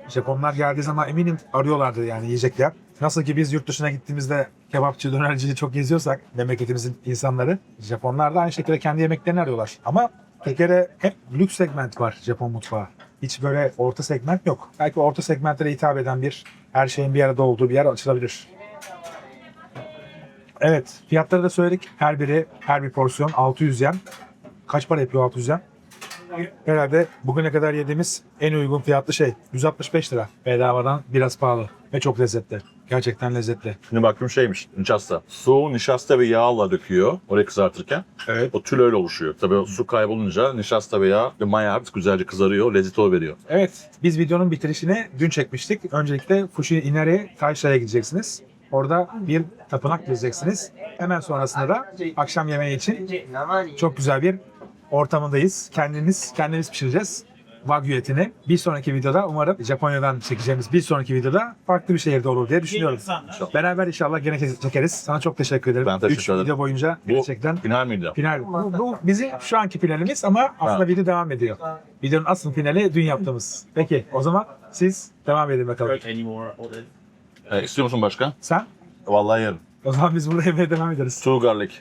Japonlar geldiği zaman eminim arıyorlardı yani yiyecekler. Nasıl ki biz yurt dışına gittiğimizde kebapçı, dönerciyi çok geziyorsak memleketimizin insanları, Japonlar da aynı şekilde kendi yemeklerini arıyorlar. Ama Türkiye'de hep lüks segment var Japon mutfağı. Hiç böyle orta segment yok. Belki orta segmentlere hitap eden bir, her şeyin bir arada olduğu bir yer açılabilir. Evet, fiyatları da söyledik. Her bir porsiyon 600 yen. Kaç para yapıyor 600 yen? Herhalde bugüne kadar yediğimiz en uygun fiyatlı şey 165 lira. Bedavadan biraz pahalı ve çok lezzetli. Gerçekten lezzetli. Şimdi baktım nişasta. Su, nişasta ve yağla döküyor orayı kızartırken. Evet. O tül öyle oluşuyor. Tabii o su kaybolunca nişasta ve yağ ve maya artık güzelce kızarıyor, lezzeti o veriyor. Evet, biz videonun bitirişini dün çekmiştik. Öncelikle Fushi Inari Taisha'ya gideceksiniz. Orada bir tapınak gezeceksiniz. Hemen sonrasında da akşam yemeği için çok güzel bir ortamındayız. Kendimiz pişireceğiz. Wagyu etini. Bir sonraki videoda umarım Japonya'dan çekeceğimiz bir sonraki videoda farklı bir şehirde olur diye düşünüyorum. Beraber inşallah gene çekeriz. Sana çok teşekkür ederim. Ben teşekkür 3 ederim. video boyunca Bu gerçekten final miydi? final. Bu bizim şu anki finalimiz ama aslında video devam ediyor. Videonun asıl finali dün yaptığımız. Peki o zaman siz devam edin bakalım. Any more orders? İstiyor musun başka? Sen? Vallahi yerim. O zaman biz burada yemeğe devam ederiz. Two garlic.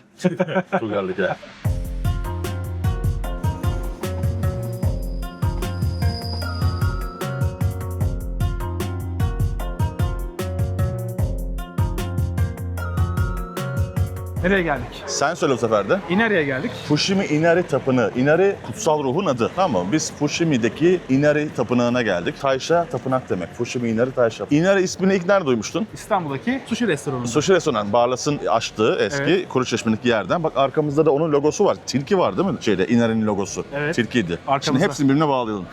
Two garlic ya. Nereye geldik? Sen söyle bu sefer de. İnari'ye geldik. Fushimi Inari Tapınağı. Inari kutsal ruhun adı. Tamam mı? Biz Fushimi'deki Inari Tapınağı'na geldik. Taisha tapınak demek. Fushimi Inari Taisha. Inari ismini ilk nerede duymuştun? İstanbul'daki sushi restoranında. Sushi restoran. Barlas'ın açtığı eski Evet. Kuruçeşme'deki yerden. Bak arkamızda da onun logosu var. Tilki var değil mi? Inari'nin logosu. Evet. Tilkiydi. Şimdi Arkamızda. hepsini birbirine bağlayalım.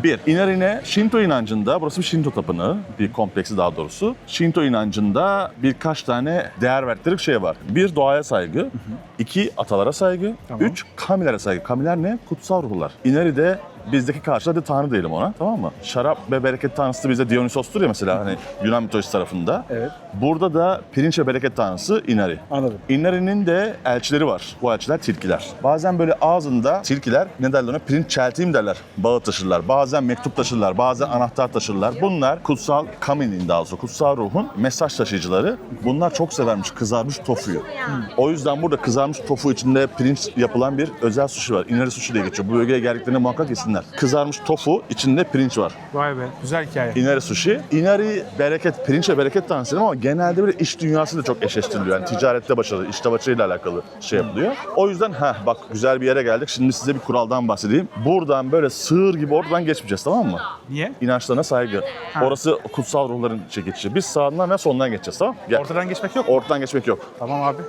Bir, Inari'ne Shinto inancında, burası bir Shinto tapınağı. Bir kompleksi daha doğrusu. Shinto inancında birkaç tane değer verdikleri şey var. Bir, doğaya saygı. 2, atalara saygı. Tamam. 3, kamilere saygı. Kamiler ne? Kutsal ruhlar. Inari'de bizdeki karşıda da tanrı diyelim ona, tamam mı? Şarap ve bereket tanrısı bizde Dionysos'tur ya mesela hani Yunan mitolojisi tarafında. Evet. Burada da pirinç ve bereket tanrısı Inari. Anladım. Inari'nin de elçileri var. Bu elçiler tilkiler. Bazen böyle ağzında tilkiler ne derler ona? Pirinç çeltiğim derler. Bağı taşırlar. Bazen mektup taşırlar. Bazen anahtar taşırlar. Bunlar kutsal kaminin daha doğrusu kutsal ruhun mesaj taşıyıcıları. Bunlar çok severmiş kızarmış tofuyu. O yüzden burada kızarmış tofu içinde pirinç yapılan bir özel sushi var. Inari sushi diye geçiyor. Bu bölgeye geldiklerinde muhakkak yesinler. zeytinler. Kızarmış tofu, içinde pirinç var. Vay be, güzel hikaye. Inari sushi. Inari bereket, pirinçle bereket tanesi ama genelde böyle iş dünyası da çok eşleştiriliyor. Yani ticarette başarılı, işte başarıyla alakalı şey yapılıyor. O yüzden bak güzel bir yere geldik. Şimdi size bir kuraldan bahsedeyim. Buradan böyle sığır gibi oradan geçmeyeceğiz, tamam mı? Niye? İnançlarına saygı. Orası kutsal ruhların geçişi. Biz sağından ve solundan geçeceğiz, tamam? Gel. Ortadan geçmek yok mu? Ortadan geçmek yok. Tamam abi.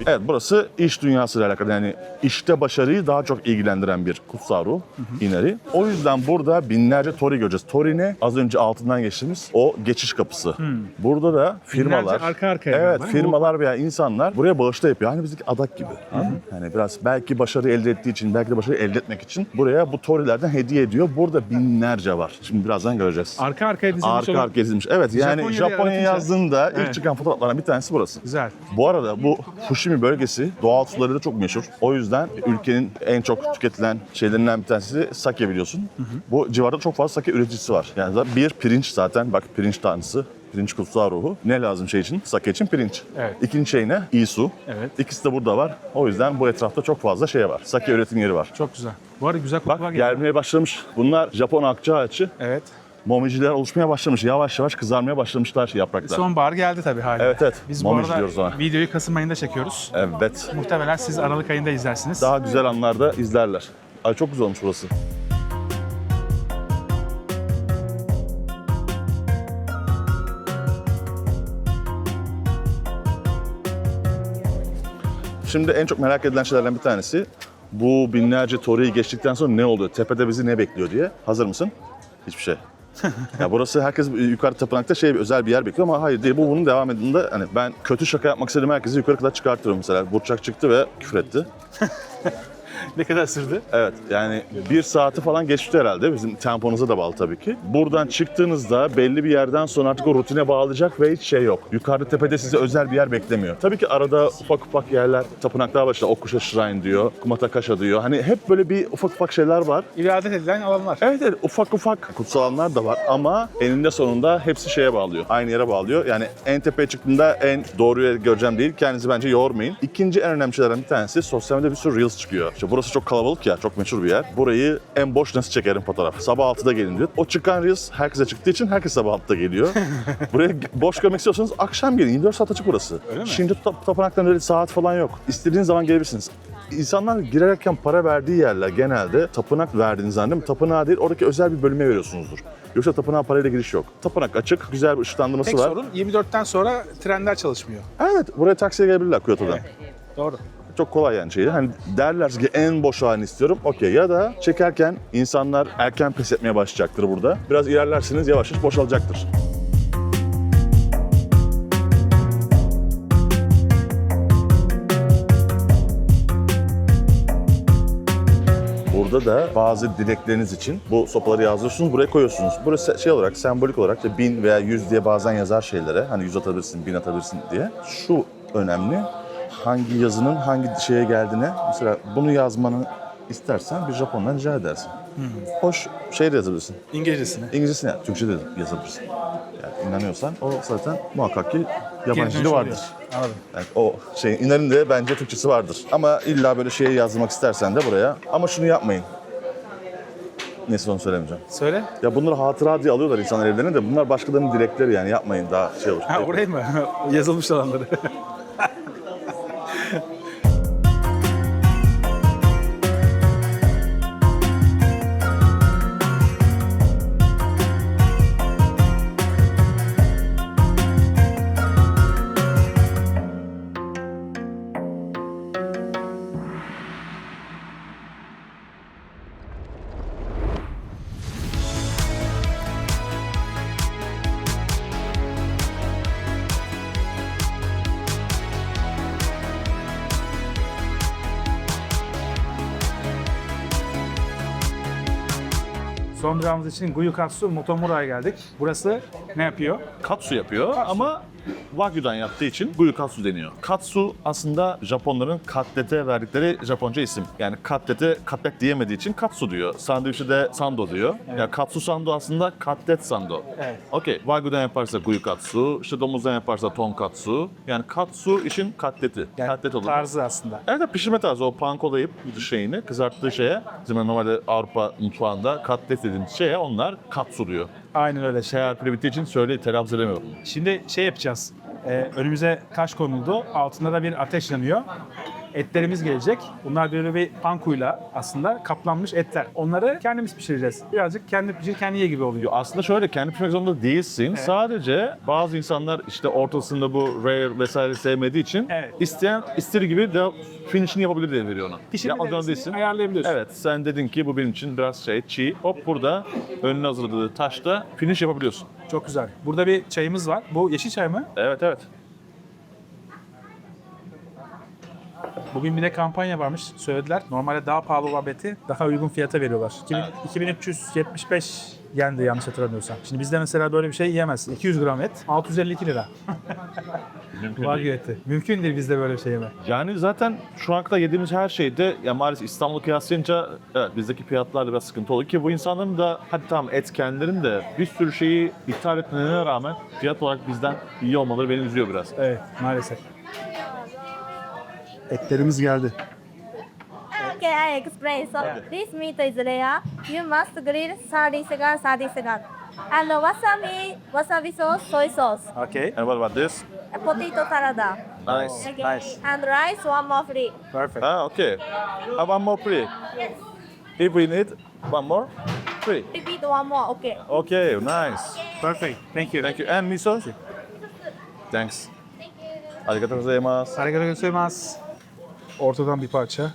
Evet, burası iş dünyasıyla alakalı. Yani işte başarıyı daha çok ilgilendiren bir kutsal ruh, Inari. O yüzden burada binlerce tori göreceğiz. Tori ne? Az önce altından geçtiğimiz o geçiş kapısı. Burada da firmalar, Binlerce arka arkaya evet, galiba. firmalar veya insanlar buraya bağışta yapıyor. Hani bizdeki adak gibi. Yani biraz belki başarı elde ettiği için, belki de başarı elde etmek için buraya bu torilerden hediye ediyor. Burada binlerce var. Şimdi birazdan göreceğiz. Arka arkaya dizilmiş Arka olan... arkaya dizilmiş. Evet, yani Japonya yazdığında ilk Evet. çıkan fotoğraflardan bir tanesi burası. Güzel. Bu arada bu Fushimi bölgesi doğal suları da çok meşhur. O yüzden ülkenin en çok tüketilen şeylerinden bir tanesi sake, biliyorsun. Bu civarda çok fazla sake üreticisi var. Yani bir pirinç zaten, bak pirinç tanrısı. Pirinç kutsal ruhu. Ne lazım şey için? Sake için pirinç. Evet. İkinci şey ne? İyi su. Evet. İkisi de burada var. O yüzden bu etrafta çok fazla şey var. Sake üretim yeri var. Çok güzel. Bu arada güzel kokular Bak geliyor. gelmeye başlamış. Bunlar Japon akça ağaçı. Evet. Momiciler oluşmaya başlamış. Yavaş yavaş kızarmaya başlamışlar yapraklar. Sonbahar geldi tabii hala. Evet, evet. Biz bu Momici arada diyoruz ona. videoyu Kasım ayında çekiyoruz. Evet. Muhtemelen siz Aralık ayında izlersiniz. Daha güzel anlarda izlerler. Ay çok güzel olmuş burası. Şimdi en çok merak edilen şeylerden bir tanesi bu binlerce toriyi geçtikten sonra ne oluyor? Tepede bizi ne bekliyor diye. Hazır mısın? Hiçbir şey. Ya burası herkes yukarı tapınakta özel bir yer bekliyor ama hayır değil. Bunun devam edildiğinde hani ben kötü şaka yapmak istediğim herkesi yukarı kadar çıkartırım mesela. Burçak çıktı ve küfür etti. Ne kadar sürdü? Evet, yani 1 saati falan geçti herhalde. Bizim temponuza da bağlı tabii ki. Buradan çıktığınızda belli bir yerden sonra artık o rutine bağlayacak ve hiç şey yok. Yukarıda tepede size özel bir yer beklemiyor. Tabii ki arada ufak ufak yerler, tapınaklar başında Okusha Shrine diyor, Kumatakasha diyor. Hani hep böyle bir ufak şeyler var. İbadet edilen alanlar. Evet, ufak kutsal alanlar da var ama eninde sonunda hepsi şeye bağlıyor. Aynı yere bağlıyor. Yani en tepeye çıktığında en doğruyu göreceğim değil. Kendinizi bence yormayın. İkinci en önemli şeylerden bir tanesi sosyal medyada bir sürü Reels çıkıyor. İşte burası çok kalabalık ya, çok meşhur bir yer. Burayı en boş nasıl çekerim fotoğraf? Sabah 6'da gelin diyor. O çıkan Reels herkese çıktığı için herkes sabah 6'da geliyor. Buraya boş görmek istiyorsanız akşam gelin. 24 saat açık burası. Öyle mi? Şimdi tapınaktan öyle saat falan yok. İstediğiniz zaman gelebilirsiniz. İnsanlar girerken para verdiği yerler genelde tapınak verdiğiniz zaman değil mi? Tapınağı değil, oradaki özel bir bölüme veriyorsunuzdur. Yoksa tapınağa parayla giriş yok. Tapınak açık, güzel bir ışıklandırması Tek var. sorun 24'ten sonra trenler çalışmıyor. Evet, buraya taksiye gelebilirler Kyoto'dan. Doğru. Çok kolay yani şeyi. Hani derlerse ki en boş halini istiyorum. Okey. Ya da çekerken insanlar erken pes etmeye başlayacaktır burada. Biraz ilerlersiniz yavaş yavaş boşalacaktır. Burada da bazı dilekleriniz için bu sopaları yazıyorsunuz, buraya koyuyorsunuz. Burası şey olarak, sembolik olarak işte 1000 veya 100 diye bazen yazar şeylere. Hani 100 atabilirsin, 1000 atabilirsin diye. Şu önemli. Hangi yazının hangi şeye geldiğine, mesela bunu yazmanı istersen bir Japon'dan rica edersin. Hoş şey de yazabilirsin. İngilizcesini. İngilizcesini Türkçe de yazabilirsin. Yani inanıyorsan o zaten muhakkak ki Geri yabancı dönüş dili vardır. oluyor. Anladım. Yani o şeyin İnar'ın de bence Türkçesi vardır. Ama illa böyle şeye yazmak istersen de buraya. Ama şunu yapmayın. Neyse onu söylemeyeceğim. Söyle. Ya bunları hatıra diye alıyorlar insanlar evlerine de bunlar başkalarının dilekleri yani yapmayın daha şey olur. Ha orayı mı? Yazılmış olanları. Son durağımız için Gyukatsu Motomura'ya geldik. Burası ne yapıyor? Katsu yapıyor ama Wagyu'dan yaptığı için Gyukatsu deniyor. Katsu aslında Japonların katlete verdikleri Japonca isim. Yani katlete katlet diyemediği için katsu diyor. Sandviçi de sando diyor. Yani katsu sando aslında katlet sando. Evet. Okey. Wagyu'dan yaparsa Gyukatsu, işte domuzdan yaparsa tonkatsu. Yani katsu işin katleti. Yani katlet olur. tarzı aslında. Evet, pişirme tarzı. O pankolayıp şeyini, kızarttığı şeye, bizim normalde Avrupa mutfağında katlet dediğimiz şeye onlar katsu diyor. Aynen öyle. Şey harfiyle bittiği için telaffuz edemiyorum. Şimdi şey yapacağız. Önümüze taş konuldu. Altında da bir ateş yanıyor. Etlerimiz gelecek. Bunlar böyle bir pankuyla aslında kaplanmış etler. Onları kendimiz pişireceğiz. Birazcık kendi pişir, kendi ye gibi oluyor. Aslında şöyle, kendi pişirmek zorunda değilsin. Sadece bazı insanlar işte ortasında bu rare vesaire sevmediği için Evet. isteyen istediği gibi de finishini yapabilir diye veriyor ona. Pişirme Yapmak zorunda derecesini değilsin. ayarlayabiliyorsun. Evet, sen dedin ki bu benim için biraz çiğ. Hop burada önüne hazırladığı taşta finish yapabiliyorsun. Çok güzel. Burada bir çayımız var. Bu yeşil çay mı? Evet. Bugün bir de kampanya varmış. Söylediler. Normalde daha pahalı olan eti daha uygun fiyata veriyorlar. 2375 yendi yanlış hatırlamıyorsam. Şimdi bizde mesela böyle bir şey yiyemezsin. 200 gram et 652 lira. Mümkün Wagyu değil. eti. Mümkün değil bizde böyle bir şey yeme. Yani zaten şu ana kadar yediğimiz her şeyde ya maalesef İstanbul'u kıyaslayınca evet, bizdeki fiyatlar da biraz sıkıntı oluyor ki bu insanların da hadi tamam et kendilerinin de bir sürü şeyi ithal etmelerine rağmen fiyat olarak bizden iyi olmaları beni üzüyor biraz. Evet maalesef. Etlerimiz geldi. Okay, I explain. So this meat is rare. You must grill 30 seconds, 30 seconds. And wasabi sauce, soy sauce, Okay. And what about this? a potato salad. Nice. Okay. Nice. And rice, one more free. Perfect. Ah, okay. One more free. Yes. If we need one more, free. Repeat one more. Okay. Okay, nice. Perfect. Thank you. Thank you. And miso? Thanks. Arigatou gozaimasu. Arigatou gozaimasu. Ortadan bir parça.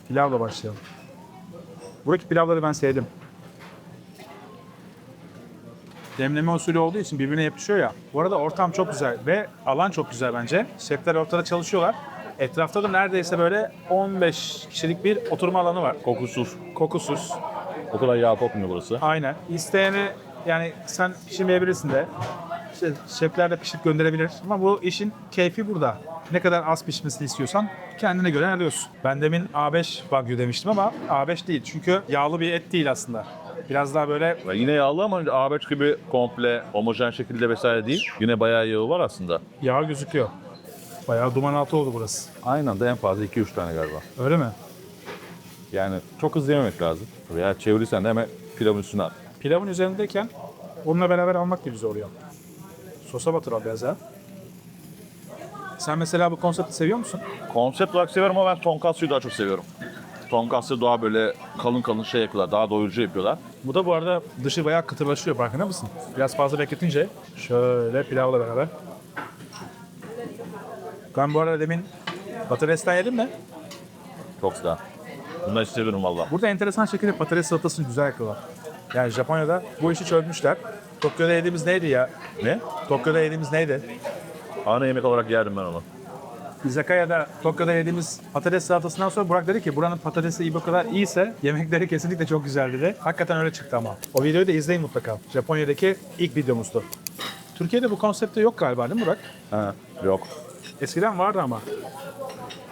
Pilavla başlayalım. Buradaki pilavları ben sevdim. Demleme usulü olduğu için birbirine yapışıyor ya. Bu arada ortam çok güzel ve alan çok güzel bence. Şefler ortada çalışıyorlar. Etrafta da neredeyse böyle 15 kişilik bir oturma alanı var. Kokusuz. Kokusuz. O kadar yağ kokmuyor burası. Aynen. İsteyeni yani sen pişirmeyebilirsin de. İşte şefler de pişirip gönderebilir. Ama bu işin keyfi burada. Ne kadar az pişmesini istiyorsan kendine göre ayarlıyorsun. Ben demin A5 Wagyu demiştim ama A5 değil. Çünkü yağlı bir et değil aslında. Biraz daha böyle Ve yine yağlı ama A5 gibi komple homojen şekilde vesaire değil. Yine bayağı yağı var aslında. yağ gözüküyor. Bayağı duman altı oldu burası. Aynı anda en fazla 2-3 tane galiba. Öyle mi? Yani çok hızlı yememek lazım. Veya çevirirsen de hemen pilavın üstüne at. Pilavın üzerindeyken onunla beraber almak da güzel oluyor. Sosa batır al biraz ya. Sen mesela bu konsepti seviyor musun? Konsept olarak seviyorum ama ben tonkatsu'yu daha çok seviyorum. Tonkatsu daha böyle kalın kalın şey yapıyorlar, daha doyurucu yapıyorlar. Bu da bu arada dışı bayağı kıtırlaşıyor, farkında mısın? Biraz fazla bekletince şöyle pilavla beraber. Ben bu arada demin patatesten yedim de Çok güzel. Bunları seviyorum valla. burada enteresan şekilde patates salatasını güzel yapıyorlar. Yani Japonya'da bu işi çözmüşler. Tokyo'da yediğimiz neydi ya? Ne? Tokyo'da yediğimiz neydi? Ana yemek olarak yerdim ben onu. Izakaya'da, Tokyo'da yediğimiz patates salatasından sonra Burak dedi ki buranın patatesi iyi bu kadar iyiyse yemekleri kesinlikle çok güzel dedi. Hakikaten öyle çıktı ama. O videoyu da izleyin mutlaka. Japonya'daki ilk videomuzdu. Türkiye'de bu konsepte yok galiba değil mi Burak? Ha, yok. Eskiden vardı ama.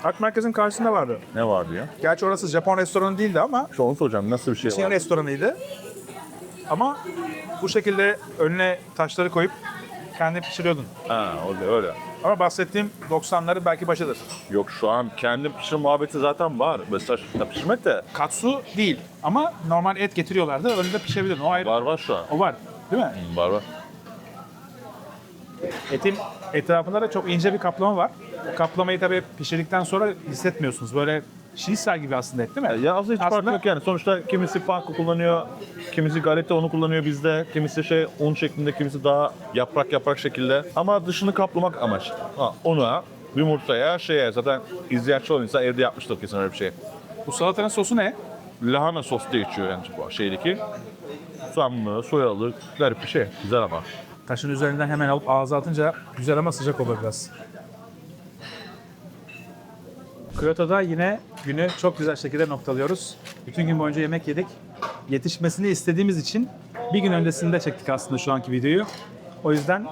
Ak Merkez'in karşısında vardı. Ne vardı ya? Gerçi orası Japon restoranı değildi ama İşte onu soracağım. Nasıl bir şey Çin var? restoranıydı. Ama bu şekilde önüne taşları koyup kendin pişiriyordun. Ha, öyle. Ama bahsettiğim 90'ların belki başıdır. Yok şu an kendi pişirme muhabbeti zaten var. Mesela pişirmek de Katsu değil ama normal et getiriyorlardı. Önünde pişebilir. O ayrı. var şu an. O var. Değil mi? Var. Etin etrafında da çok ince bir kaplama var. O kaplamayı tabii pişirdikten sonra hissetmiyorsunuz. Böyle şinisel gibi aslında et değil mi? Ya aslında hiç fark Aslında- yok yani. Sonuçta kimisi panko kullanıyor, kimisi galeta unu kullanıyor bizde, kimisi un şeklinde, kimisi daha yaprak şekilde. Ama dışını kaplamak amaç. Una, yumurtaya, zaten izleyen çoğu insan evde yapmıştır kesin öyle bir şey. Bu salatanın sosu ne? Lahana sos diye geçiyor yani bu şeydeki. Susamlı, soyalı, garip bir şey. Güzel ama. Taşın üzerinden hemen alıp ağza atınca güzel ama sıcak olur biraz. Kyoto'da yine günü çok güzel şekilde noktalıyoruz. Bütün gün boyunca yemek yedik. Yetişmesini istediğimiz için bir gün öncesinde çektik aslında şu anki videoyu. O yüzden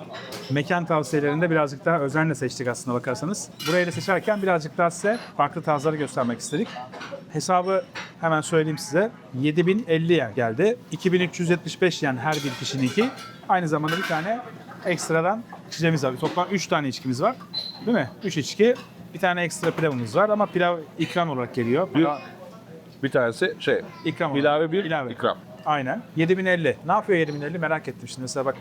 mekan tavsiyelerinde birazcık daha özenle seçtik aslında bakarsanız. Burayı da seçerken birazcık daha size farklı tarzları göstermek istedik. Hesabı hemen söyleyeyim size. 7050 yen geldi. 2375 yen her bir kişininki. Aynı zamanda bir tane ekstradan içeceğimiz var. Toplam 3 tane içkimiz var. Değil mi? 3 içki. Bir tane ekstra pilavımız var ama pilav ikram olarak geliyor. Bir tanesi şey, İkram olarak. ilave bir İlave. ikram. Aynen. 7050. Ne yapıyor 7050 merak ettim şimdi. Mesela bak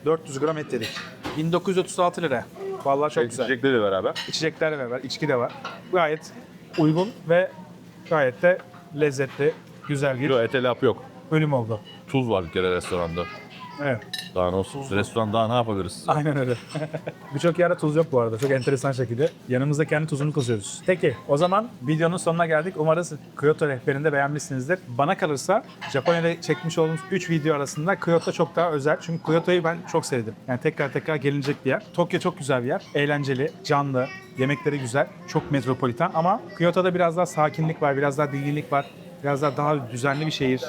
400 gram et yedik. 1936 lira. Vallahi çok güzel. İçecekleri beraber. İçecekler de var, içki de var. Gayet uygun ve gayet de lezzetli, güzel bir Yok, ete laf yok. bölüm oldu. Tuz var bir kere restoranda. Evet, Daha ne olsun? Restoran daha ne yapabiliriz? aynen öyle. Birçok yerde tuz yok bu arada. Çok enteresan şekilde. Yanımızda kendi tuzunu kazıyoruz. Peki, o zaman videonun sonuna geldik. Umarız Kyoto rehberini de beğenmişsinizdir. Bana kalırsa Japonya'da çekmiş olduğumuz 3 video arasında Kyoto çok daha özel. Çünkü Kyoto'yu ben çok sevdim. Yani tekrar gelinecek bir yer. Tokyo çok güzel bir yer. Eğlenceli, canlı, yemekleri güzel. Çok metropolitan ama Kyoto'da biraz daha sakinlik var, biraz daha dinginlik var. Biraz daha düzenli bir şehir.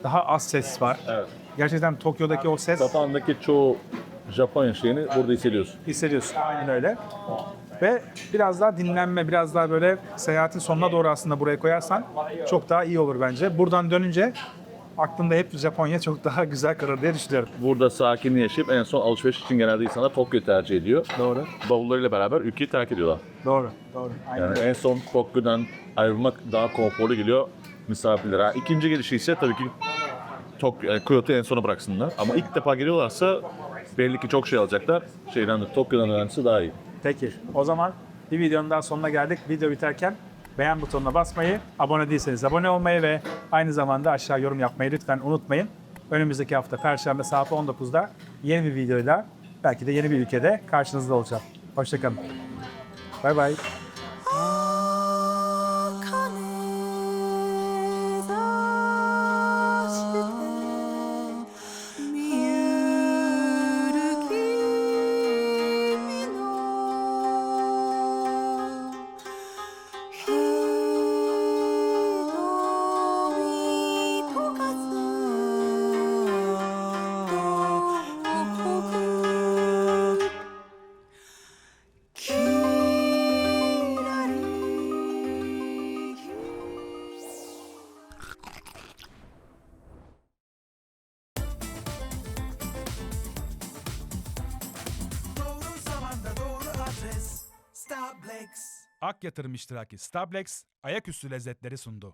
Daha az ses var. Evet. Gerçekten Tokyo'daki o ses Kafandaki çoğu Japonya şeyini burada hissediyorsun. hissediyorsun. Aynen öyle. Ve biraz daha dinlenme, biraz daha böyle seyahatin sonuna doğru aslında buraya koyarsan çok daha iyi olur bence. Buradan dönünce aklımda hep Japonya çok daha güzel kalır diye düşünüyorum. Burada sakin yaşayıp en son alışveriş için genelde insanlar Tokyo tercih ediyor. Doğru. Bavullarıyla beraber ülkeyi terk ediyorlar. Doğru. Aynen Yani öyle. en son Tokyo'dan ayrılmak daha konforlu geliyor misafirlere. Ha, İkinci gelişi ise tabii ki Kyoto'yu en sona bıraksınlar. Ama ilk defa geliyorlarsa belli ki çok şey alacaklar. Şeyden de Tokyo'dan öğrencisi daha iyi. Peki. O zaman bir videonun daha sonuna geldik. Video biterken beğen butonuna basmayı, abone değilseniz abone olmayı ve aynı zamanda aşağı yorum yapmayı lütfen unutmayın. Önümüzdeki hafta Perşembe saat 19'da yeni bir videoyla belki de yeni bir ülkede karşınızda olacağım. Hoşçakalın. Bay bay. Doğru zamanda doğru adres Starbucks. Ak Yatırım İştiraki Stablex ayaküstü lezzetleri sundu.